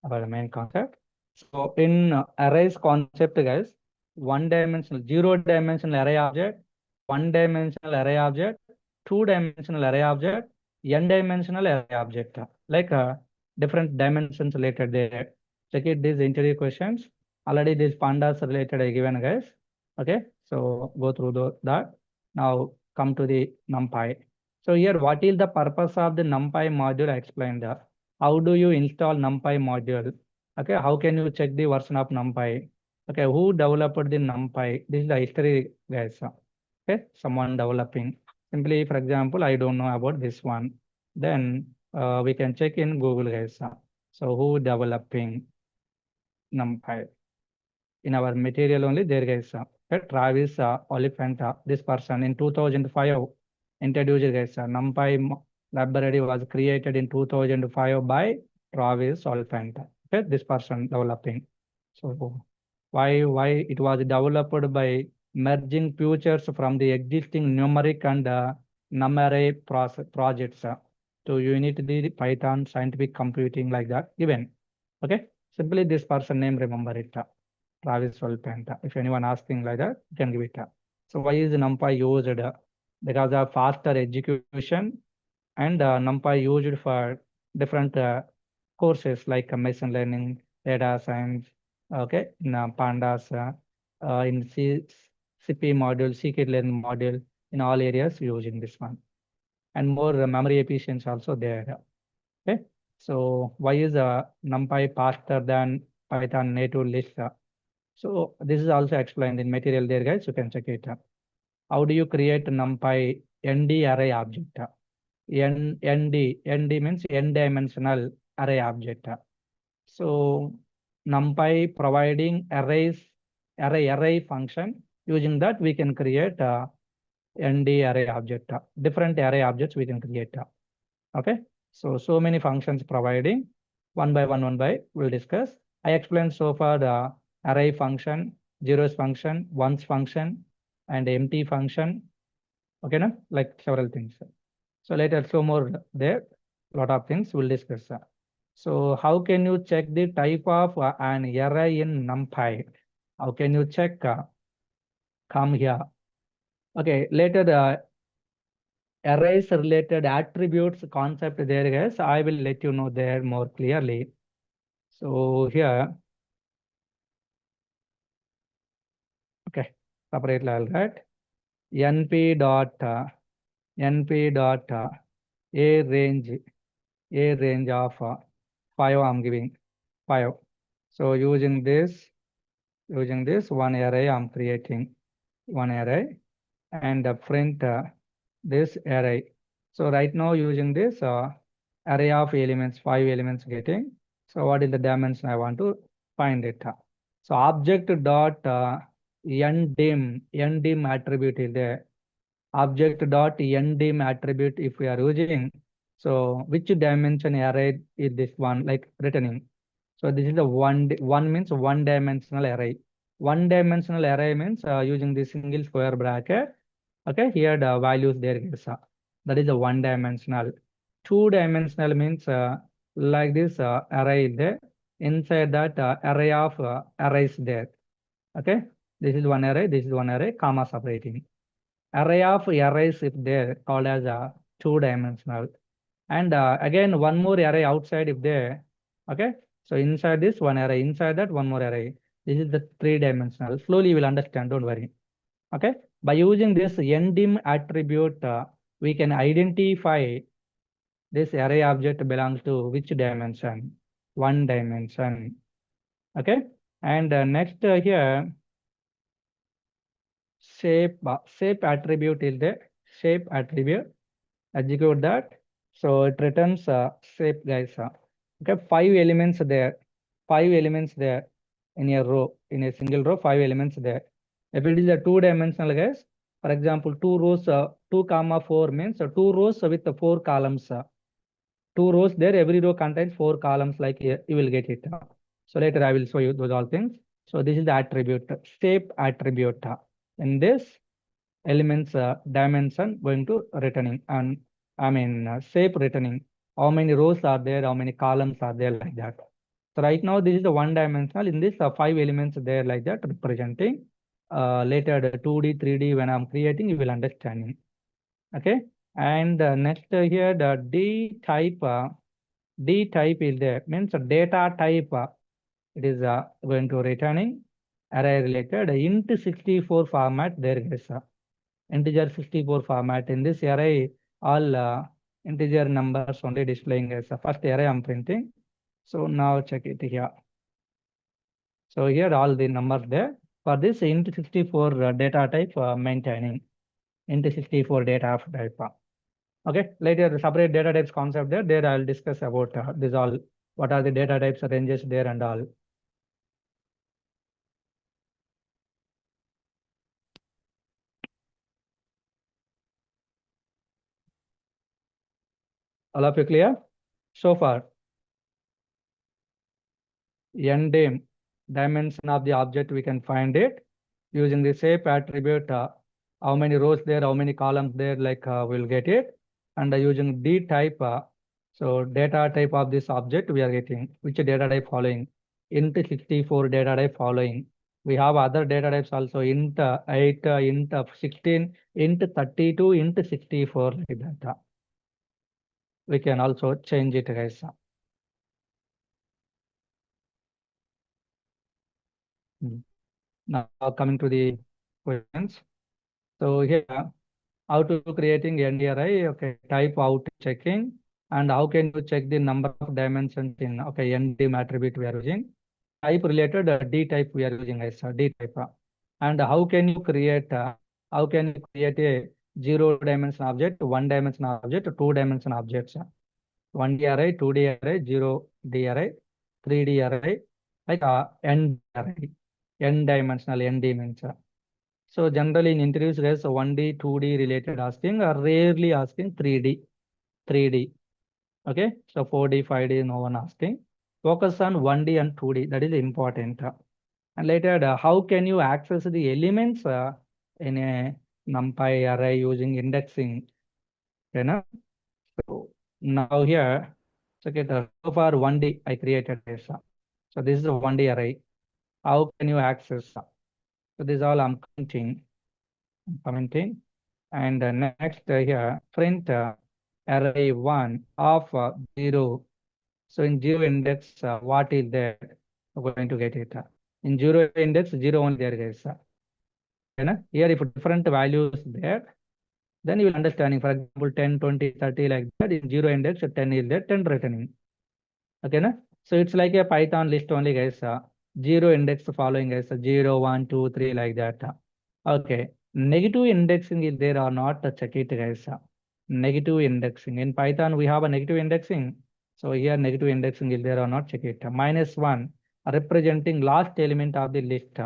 Our main concept. So in arrays concept, guys, one dimensional, zero dimensional array object, one dimensional array object, two dimensional array object, n dimensional array object, like different dimensions related there. check it these interview questions. Already these pandas related I given, guys. Okay, so go through that. Now come to the NumPy. So here, what is the purpose of the NumPy module? I explained. How do you install NumPy module? Okay, how can you check the version of NumPy? Okay, who developed the NumPy? This is the history, guys. Okay, someone developing. Simply, for example, I don't know about this one. Then we can check in Google, guys. So who developing NumPy? In our material only there, guys. Travis Oliphant, this person in 2005 introduced, guys. NumPy library was created in 2005 by Travis Oliphant. Okay, this person developing. So why it was developed by merging features from the existing numeric and numarray projects to unit the Python scientific computing like that given. Okay, simply this person name remember it. Travis Oliphant. If anyone asking like that, you can give it. So why is NumPy used? Because of faster execution, and NumPy used for different courses like machine learning, data science, okay, in pandas, in CP module, scikit-learn module, in all areas using this one. And more memory efficiency also there. Okay, so why is NumPy faster than Python native list? So this is also explained in material there, guys. You can check it. How do you create NumPy ND array object? ND means n-dimensional array object. So NumPy providing array function. Using that we can create ND array object. Different array objects we can create. Okay. So many functions providing one by one we'll discuss. I explained so far the array function, zeros function, ones function, and empty function. Okay, no? Like several things. So later, so more there, lot of things we'll discuss. So how can you check the type of an array in NumPy? How can you check? Come here. Okay, later the arrays related attributes concept there, guys. I will let you know there more clearly. So here, okay, separately I'll write np dot a range of 5. I'm giving 5. So using this one array, I'm creating one array and print this array. So right now using this array of elements, 5 elements getting. So what is the dimension I want to find it? So object dot ndim attribute is there. Object dot ndim attribute if we are using. So which dimension array is this one, like returning? So this is the one means one dimensional array. One dimensional array means using the single square bracket. Okay, here the values there is that is a one dimensional. Two dimensional means like this array is there. Inside that array of arrays there. Okay, this is one array, this is one array, comma separating. Array of arrays if there called as a two dimensional. And again one more array outside if there. Okay, so inside this one array, inside that one more array. This is the three dimensional. Slowly you will understand, don't worry. Okay, by using this ndim attribute, we can identify this array object belongs to which dimension? One dimension. Okay, and next here shape attribute is the shape attribute. Execute that. So it returns shape, guys. Okay, 5 elements there. 5 elements there in a row, in a single row, 5 elements there. If it is a two dimensional, guys, for example, 2 rows, 2 comma 4 means 2 rows with 4 columns. 2 rows there, every row contains 4 columns, like here, you will get it. So later I will show you those all things. So this is the attribute, shape attribute. In this elements dimension going to returning, and I mean shape returning. How many rows are there? How many columns are there, like that? So right now this is the one dimensional. In this 5 elements there like that representing. Later the 2D, 3D when I'm creating, you will understand. Okay, and next here the D type is there, means data type. it is going to returning array related int64 format there guys. Integer 64 format. In this array, all integer numbers only displaying as the first array I'm printing. So now check it here. So here all the numbers there. For this int64 data type maintaining int64 data type. Okay, later separate data types concept there. There I'll discuss about this all. What are the data types, ranges there and all. All of you clear? So far, name dimension of the object we can find it using the shape attribute. How many rows there, how many columns there, like we'll get it. And using d type, so data type of this object we are getting which data type following int64 data type following. We have other data types also int8, int16, int32, int64 like that. We can also change it, guys. Now coming to the questions. So here, how to creating NDRI? Okay, type out checking, and how can you check the number of dimensions in NDM attribute we are using. Type related D type we are using as D type. And how can you create a zero dimension object, one dimension object, two dimension objects? 1D array, 2D array, 0D array, 3D array, like N array, N dimensional, N dimension. So generally in interviews, guys, 1D, 2D related asking are rarely asking 3D, 3D. Okay, so 4D, 5D, no one asking. Focus on 1D and 2D, that is important. And later, how can you access the elements in a NumPy array using indexing? You know? So now here, okay, so far 1D I created this. So this is a 1D array. How can you access? So this is all I'm commenting. And next here, print array 1 of 0. So in 0 index, what is there? We're going to get it. In 0 index, 0 only there is. Here, if different values there, then you will understanding. For example, 10, 20, 30 like that. In 0 index, 10 is there, 10 returning. Okay, na? So it's like a Python list only, guys. Zero index following guys. 0, 1, 2, 3 like that. Okay. Negative indexing is there or not? Check it, guys. Negative indexing. In Python, we have a negative indexing. So here negative indexing is there or not? Check it. -1 representing last element of the list.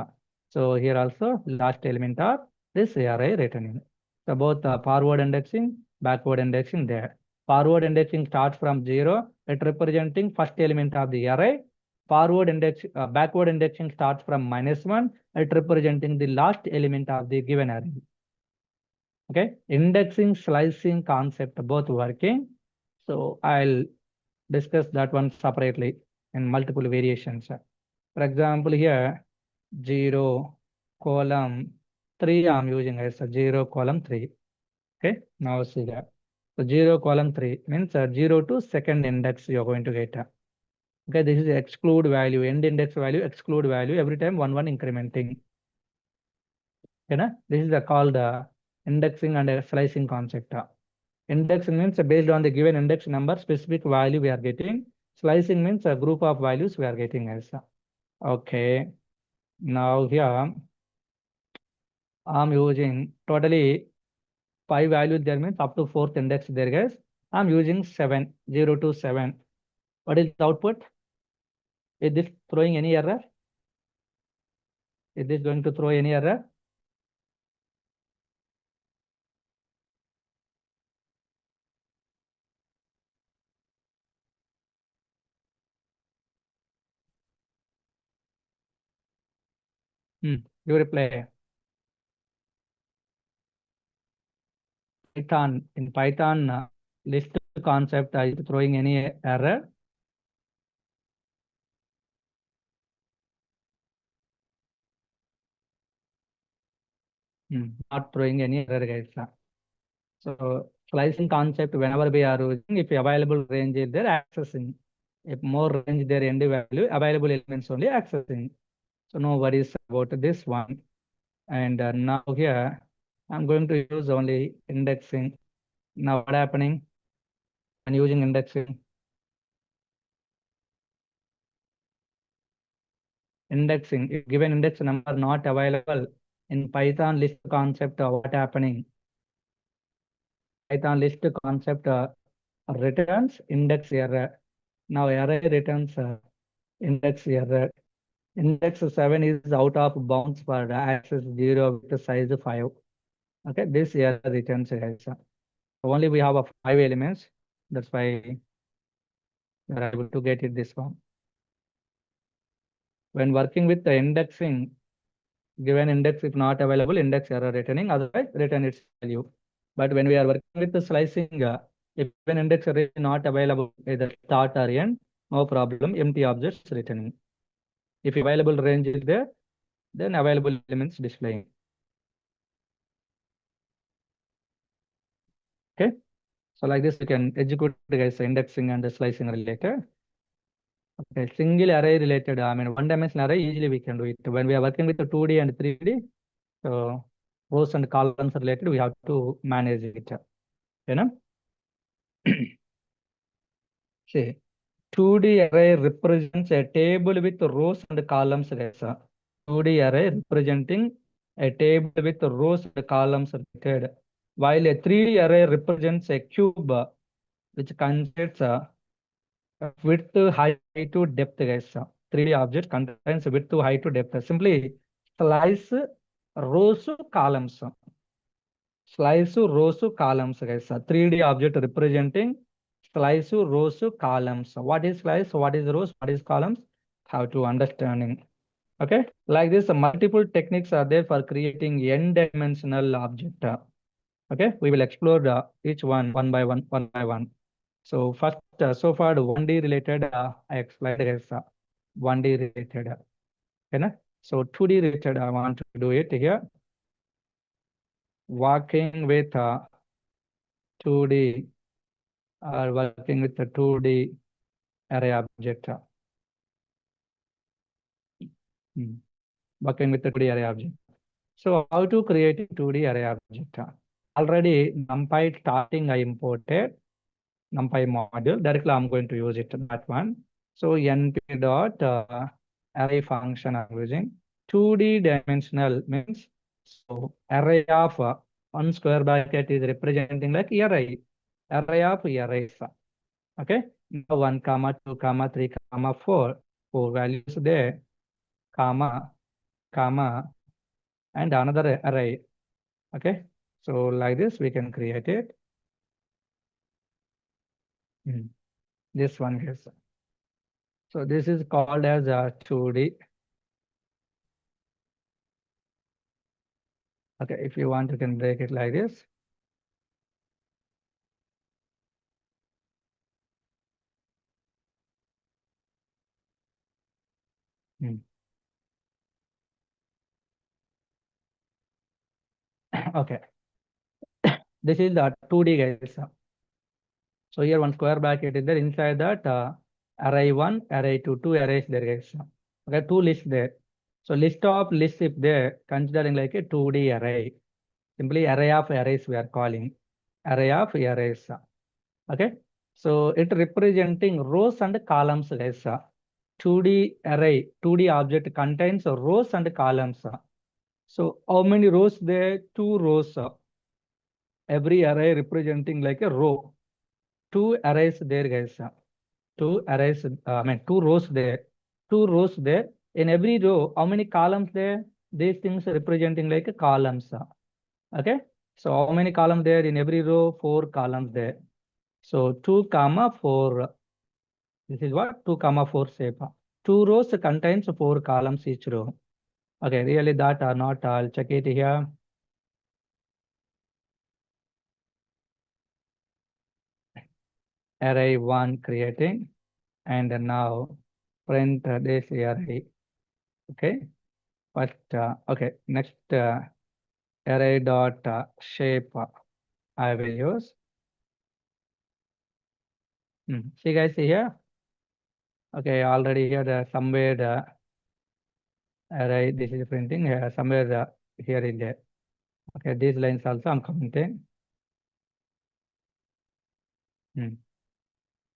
So here also last element of this array returning. So both forward indexing, backward indexing there. Forward indexing starts from 0, it representing first element of the array. Backward indexing starts from -1, it representing the last element of the given array. Okay, indexing, slicing concept both working. So I'll discuss that one separately in multiple variations. For example, here 0 column 3 I'm using as a 0 column 3. Okay, now see that. So 0 column 3 means 0 to second index you're going to get. Okay, this is exclude value, end index value, exclude value, every time 1 incrementing. Okay, this is called indexing and slicing concept. Indexing means based on the given index number, specific value we are getting. Slicing means a group of values we are getting as. Okay, now here I'm using totally 5 values there means up to fourth index there, guys. I'm using 7, 0 to 7. What is the output? Is this throwing any error? Is this going to throw any error? You reply. Python, in Python list concept, are you throwing any error? Not throwing any error, guys. So slicing concept, whenever we are using, if available range is there, accessing. If more range their end value, available elements only accessing. So no worries about this one. And now here, I'm going to use only indexing. Now what happening? I'm using indexing. Indexing, if given index number not available in Python list concept, what happening? Python list concept returns index error. Now array returns index error. Index 7 is out of bounds for access 0 with size 5. Okay, this error returns guys. Only we have 5 elements. That's why we are able to get it this one. When working with the indexing, given index if not available, index error returning, otherwise return its value. But when we are working with the slicing, if an index array is not available, either start or end, no problem, empty objects returning. If available range is there, then available elements displaying. Okay, so like this, you can execute guys indexing and the slicing related. Okay, single array related, I mean one dimensional array, easily we can do it. When we are working with the 2D and 3D, so rows and columns related, we have to manage it. You know, see, 2D array represents a table with rows and columns, guys. 2D array representing a table with rows and columns related, while a 3D array represents a cube which consists width, height to depth, guys. 3D object contains width, height to depth. Simply slice rows, columns. Slice rows, columns, guys. 3D object representing slice rows, columns. What is slice? What is rows? What is columns? How to understanding. Okay, like this, multiple techniques are there for creating n-dimensional object. Okay, we will explore each one by one. So first, so far 1D related, I explained as 1D related. Okay, so 2D related, I want to do it here. Working with 2D or working with the 2D array object. Working with the 2D array object. So how to create a 2D array object? Already NumPy starting I imported NumPy module. Directly I'm going to use it, that one. So np dot array function I'm using. 2D dimensional means, so array of one square bracket is representing like array of arrays. Okay, now 1 comma 2 comma 3 comma 4 values there, comma and another array. Okay, so like this we can create it. This one is, so this is called as a 2D. Okay, if you want, you can break it like this. Okay, this is the 2D guys. So here one square bracket is there, inside that array 1, array 2, two arrays there guys. Okay, two lists there. So list of lists if there, considering like a 2D array. Simply array of arrays we are calling. Array of arrays. Okay, so it representing rows and columns guys. 2D array, 2D object contains rows and columns. So how many rows there? Two rows. Every array representing like a row. Two arrays there, guys. Two arrays, I mean, two rows there. Two rows there. In every row, how many columns there? These things representing like a columns. Okay. So how many columns there? In every row, 4 columns there. So 2 comma 4. This is what 2 comma 4 shape. Two rows contains 4 columns each row. Okay, really that or not? I'll check it here. Array 1 creating, and now print this array. Okay, but okay, next array dot shape I will use. See guys here, Okay, already here somewhere array, this is printing somewhere here in there. Okay, these lines also I'm commenting.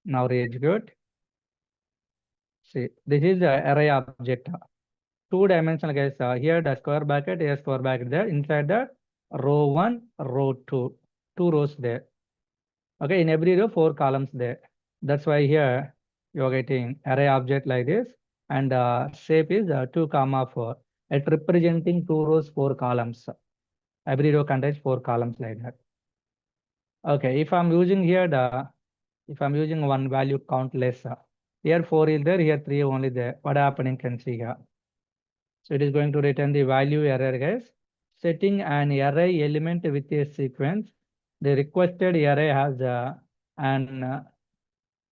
Now re-execute. See, this is the array object. Two dimensional guys. Here the square bracket, here square bracket there. Inside the row 1, row 2. Two rows there. Okay, in every row, 4 columns there. That's why here you are getting array object like this. And shape is 2, 4. It representing 2 rows, 4 columns. Every row contains 4 columns like that. Okay, if I'm using here if I'm using one value count less, here 4 is there, here 3 only there. What happening can see here. So it is going to return the value error, guys. Setting an array element with a sequence. The requested array has an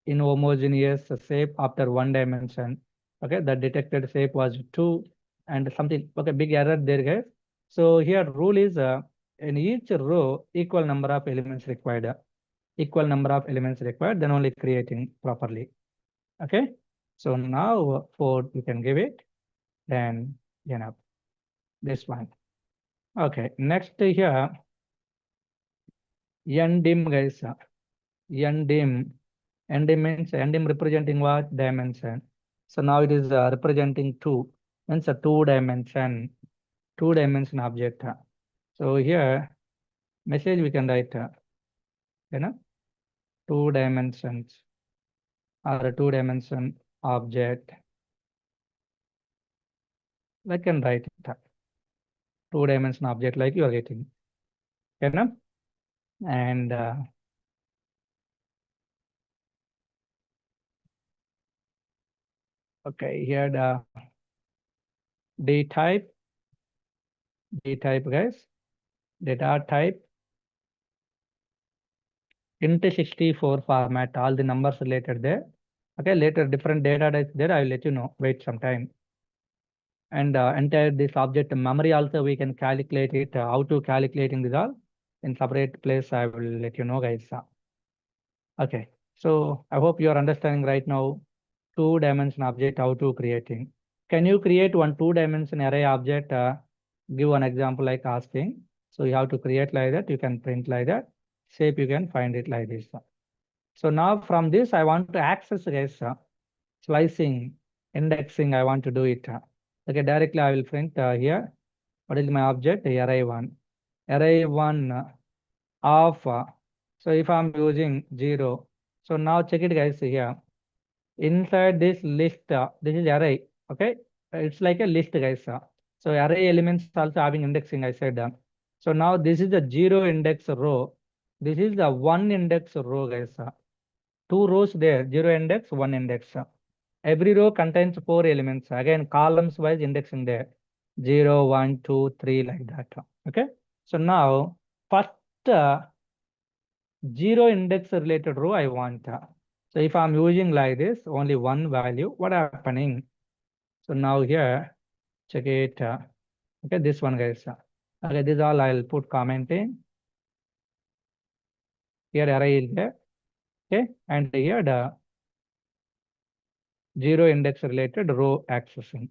inhomogeneous shape after 1 dimension. Okay, the detected shape was 2 and something. Okay, big error there, guys. So here rule is in each row equal number of elements required. Equal number of elements required, then only creating properly. Okay, so now 4 you can give it, then this one. Okay, next here ndim, guys. Ndim. Ndim means ndim representing what dimension. So now it is representing 2, means a 2 dimension object. So here message we can write 2 dimensions or a 2 dimension object. I can write it 2 dimension object like you are getting. And okay, here the d type guys, data type int64 format, all the numbers related there. Okay, later different data types there, I will let you know. Wait some time. And entire this object memory also we can calculate it. How to calculating this all in separate place, I will let you know, guys. Okay, so I hope you are understanding right now 2 dimension object how to creating. Can you create one 2 dimension array object? Give one example like asking. So you have to create like that. You can print like that. Shape you can find it like this. So now from this I want to access, guys, slicing, indexing. I want to do it. Okay, directly I will print here. What is my object? Array 1. Array 1 of. So if I'm using 0. So now check it, guys, here. Inside this list, this is array. Okay, it's like a list, guys. So array elements also having indexing, I said. So now this is the 0 index row. This is the 1 index row, guys. 2 rows there, 0 index, 1 index. Every row contains 4 elements. Again, columns wise indexing there. 0, 1, 2, 3, like that. Okay. So now first 0 index related row I want. So if I'm using like this, only one value, what happening? So now here, check it. Okay, this one, guys. Okay, this all I'll put commenting. Here array is there. Okay, and here the 0 index related row accessing.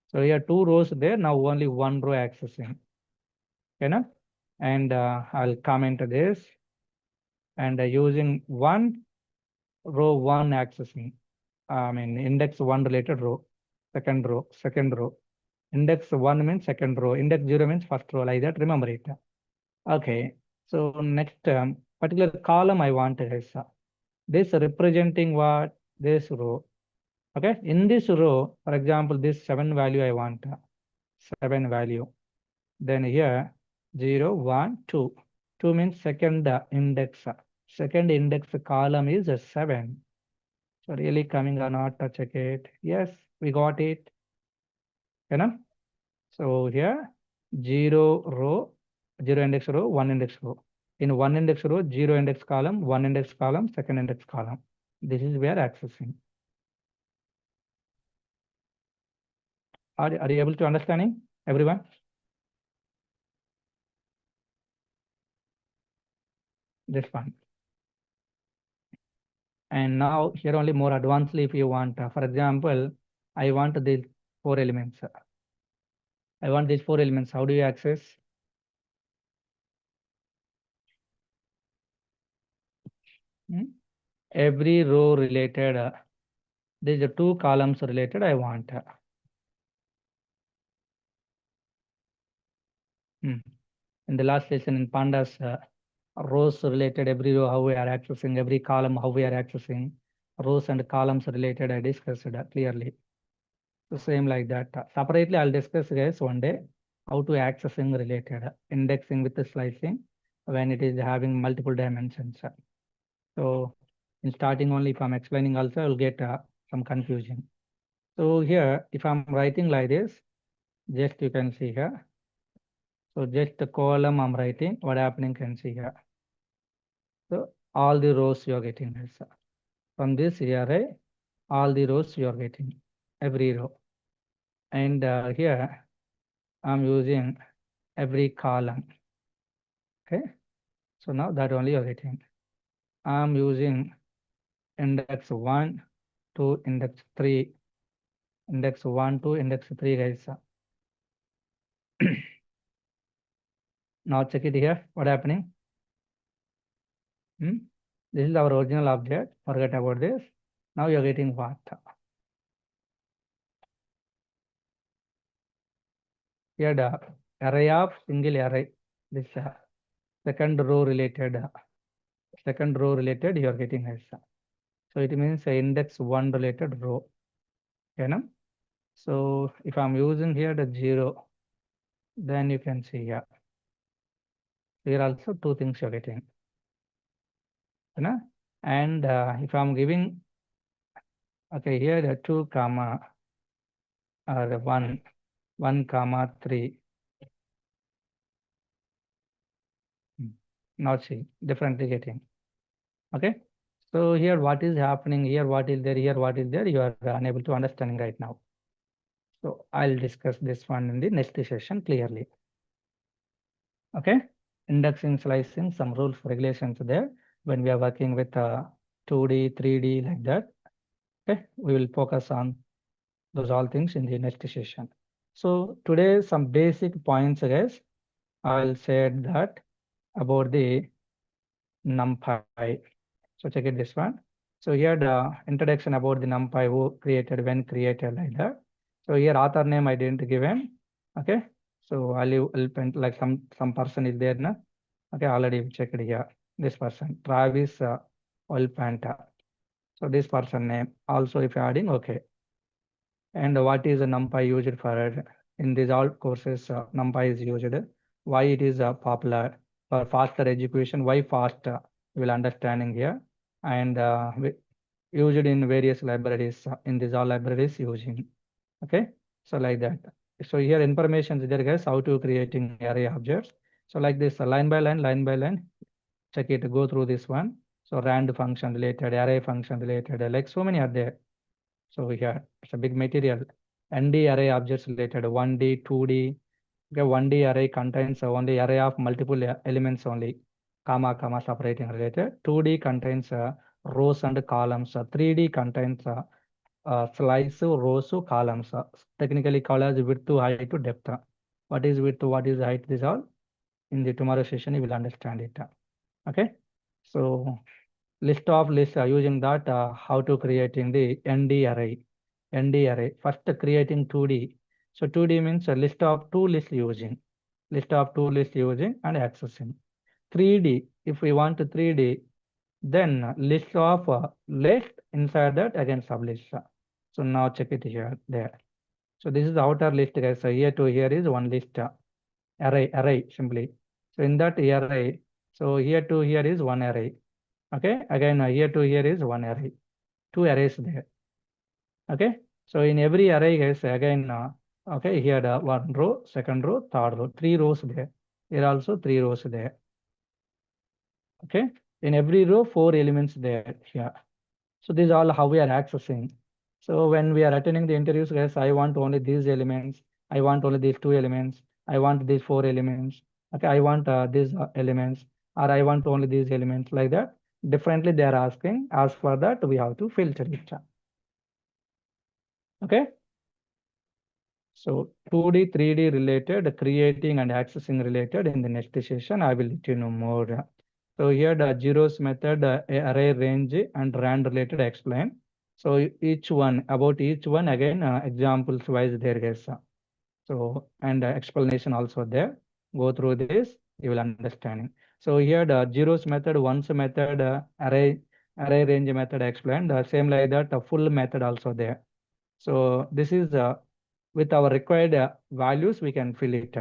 So here 2 rows there, now only 1 row accessing. Okay, na? And I'll comment this and using 1 row 1 accessing. I mean index 1 related row, second row. Index 1 means second row, index 0 means first row, like that. Remember it. Okay, so next particular column I want is this representing what? This row. Okay, in this row, for example, this 7 value I want, 7 value. Then here 0, 1, 2. 2 means second index. Second index column is 7. So really coming or not, check it. Yes, we got it. You know? So here 0 row, 0 index row, 1 index row. In 1 index row, 0 index column, 1 index column, second index column. This is where accessing. Are you able to understanding, everyone? This one. And now here only more advancedly if you want, for example, I want these four elements. I want these four elements. How do you access? Every row related, these are two columns related I want. In the last lesson in pandas, rows related, every row how we are accessing, every column how we are accessing, rows and columns related I discussed clearly. So same like that. Separately I'll discuss guys one day how to accessing related, indexing with the slicing when it is having multiple dimensions. So in starting only if I'm explaining also I'll get some confusion. So here if I'm writing like this, just you can see here. So just the column I'm writing, what happening can see here. So all the rows you are getting this. From this array, all the rows you are getting, every row. And here I'm using every column. Okay. So now that only you are getting. I'm using index 1 to index 3. Index 1 to index 3 guys. Now check it here. What happening? This is our original object. Forget about this. Now you're getting what? Here the array of single array. This second row related you are getting as. So it means index 1 related row. You know? So if I'm using here the 0, then you can see here. Here also two things you're getting. You know? And if I'm giving, okay, here the 2 comma or 1 comma 3. Not see, differently getting. Okay. So here what is happening, here what is there, here what is there, you are unable to understanding right now. So I'll discuss this one in the next session clearly. Okay. Indexing, slicing, some rules, regulations there when we are working with 2D, 3D like that. Okay. We will focus on those all things in the next session. So today some basic points guys, I'll say that about the NumPy. So check it this one. So here the introduction about the NumPy, who created, when created like that. So here author name I didn't give him. Okay. So I'll print like some person is there now. Okay, already checked here. This person, Travis Olpanta. So this person name also if you're adding, okay. And what is the NumPy used for? In these all courses, NumPy is used. Why it is popular for faster education? Why fast? You will understanding here. And used in various libraries. In these all libraries using. Okay, so like that. So here information is there, guys. How to creating array objects. So like this, line by line. Check it. Go through this one. So rand function related, array function related. Like so many are there. So here it's a big material. ND array objects related 1D, 2D. Okay, 1D array contains only array of multiple elements only, comma separating related. 2D contains rows and columns. 3D contains slice rows columns. Technically called as width to height to depth. What is width? What is height? This all in the tomorrow session you will understand it. Okay, so list using that how to creating the ND array. First creating 2D. So 2D means a list of two lists using. List of two lists using and accessing. 3D, if we want to 3D, then list of list inside that again sublist. So now check it here, there. So this is the outer list guys. So here to here is one list array simply. So in that array, so here to here is one array. Okay, again here to here is one array, two arrays there. Okay, so in every array guys again okay, here the one row, second row, third row, three rows there. Here also three rows there. Okay, in every row four elements there here. So this is all how we are accessing. So when we are attending the interviews guys, I want only these elements, I want only these two elements, I want these four elements. Okay, I want these elements, or I want only these elements like that. differently they are asking. As for that, we have to filter it. Okay. So 2D, 3D related, creating and accessing related in the next session, I will let you know more. So here the zeros method, array range and rand related explain. So each one, about each one again, examples wise there is. So, and explanation also there. Go through this, you will understanding. So here the zeros method, ones method, array range method explained. The same like that, a full method also there. So this is with our required values, we can fill it.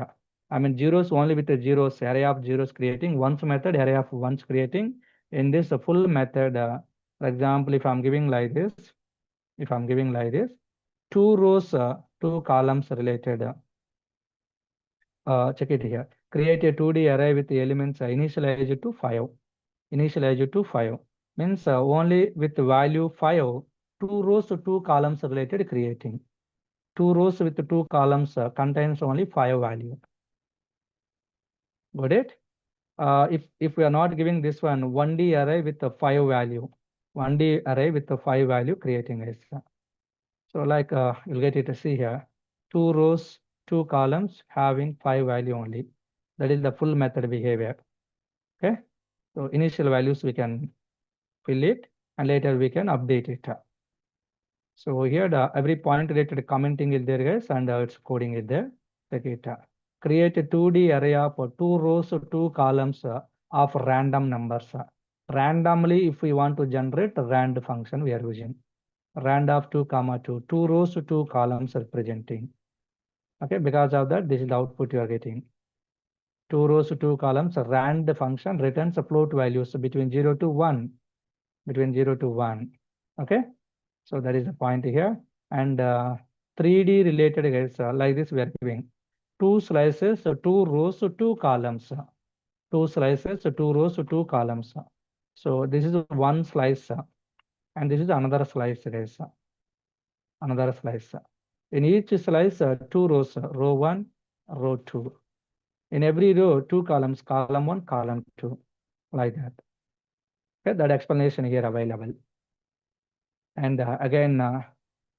I mean zeros only with the zeros, array of zeros creating, ones method, array of ones creating. In this full method, for example, if I'm giving like this, two rows, two columns related. Check it here. Create a 2D array with the elements initialized to 5. Initialized to 5 means only with value 5, two rows, two columns related creating. Two rows with two columns contains only 5 value. Got it? If we are not giving this one, 1D array with the 5 value. 1D array with the 5 value creating is. So like you'll get it to see here. Two rows, two columns having 5 value only. That is the full method behavior. Okay. So initial values we can fill it and later we can update it. So here the every point related commenting is there, guys, and its coding is there. Check it. Create a 2D array of two rows, two columns of random numbers. Randomly, if we want to generate rand function, we are using rand of 2 comma 2, two rows, two columns representing. Okay, because of that, this is the output you are getting. Two rows, two columns, rand function returns float values between 0 to 1. Between 0 to 1. Okay, so that is the point here. And 3D related, guys, like this we are giving two slices, two rows, two columns. Two slices, two rows, two columns. So this is one slice and this is another slice, guys. Another slice. In each slice, two rows, row 1, row 2. In every row, two columns, column 1, column 2, like that. Okay, that explanation here available. And again,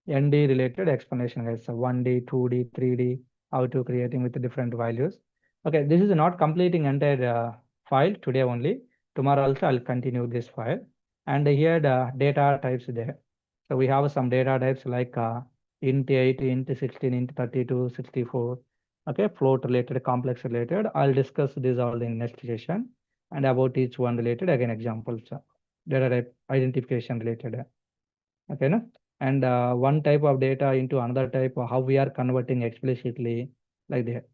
ND related explanation, guys. So 1D, 2D, 3D, how to creating with different values. Okay, this is not completing entire file today only. Tomorrow also I'll continue this file. And here the data types there. So we have some data types like int 8, int 16, int 32, 64. Okay, float related, complex related. I'll discuss this all in next session. And about each one related, again examples. Data type identification related. Okay, no? And one type of data into another type, how we are converting explicitly like that.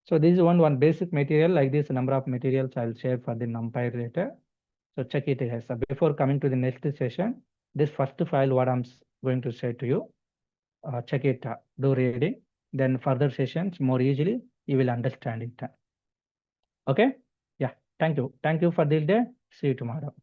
So this is one basic material. Like this number of materials I'll share for the NumPy later. So check it guys. So before coming to the next session, this first file what I'm going to say to you, check it, do reading, then further sessions more easily you will understand it. Okay, yeah, thank you for this day. See you tomorrow.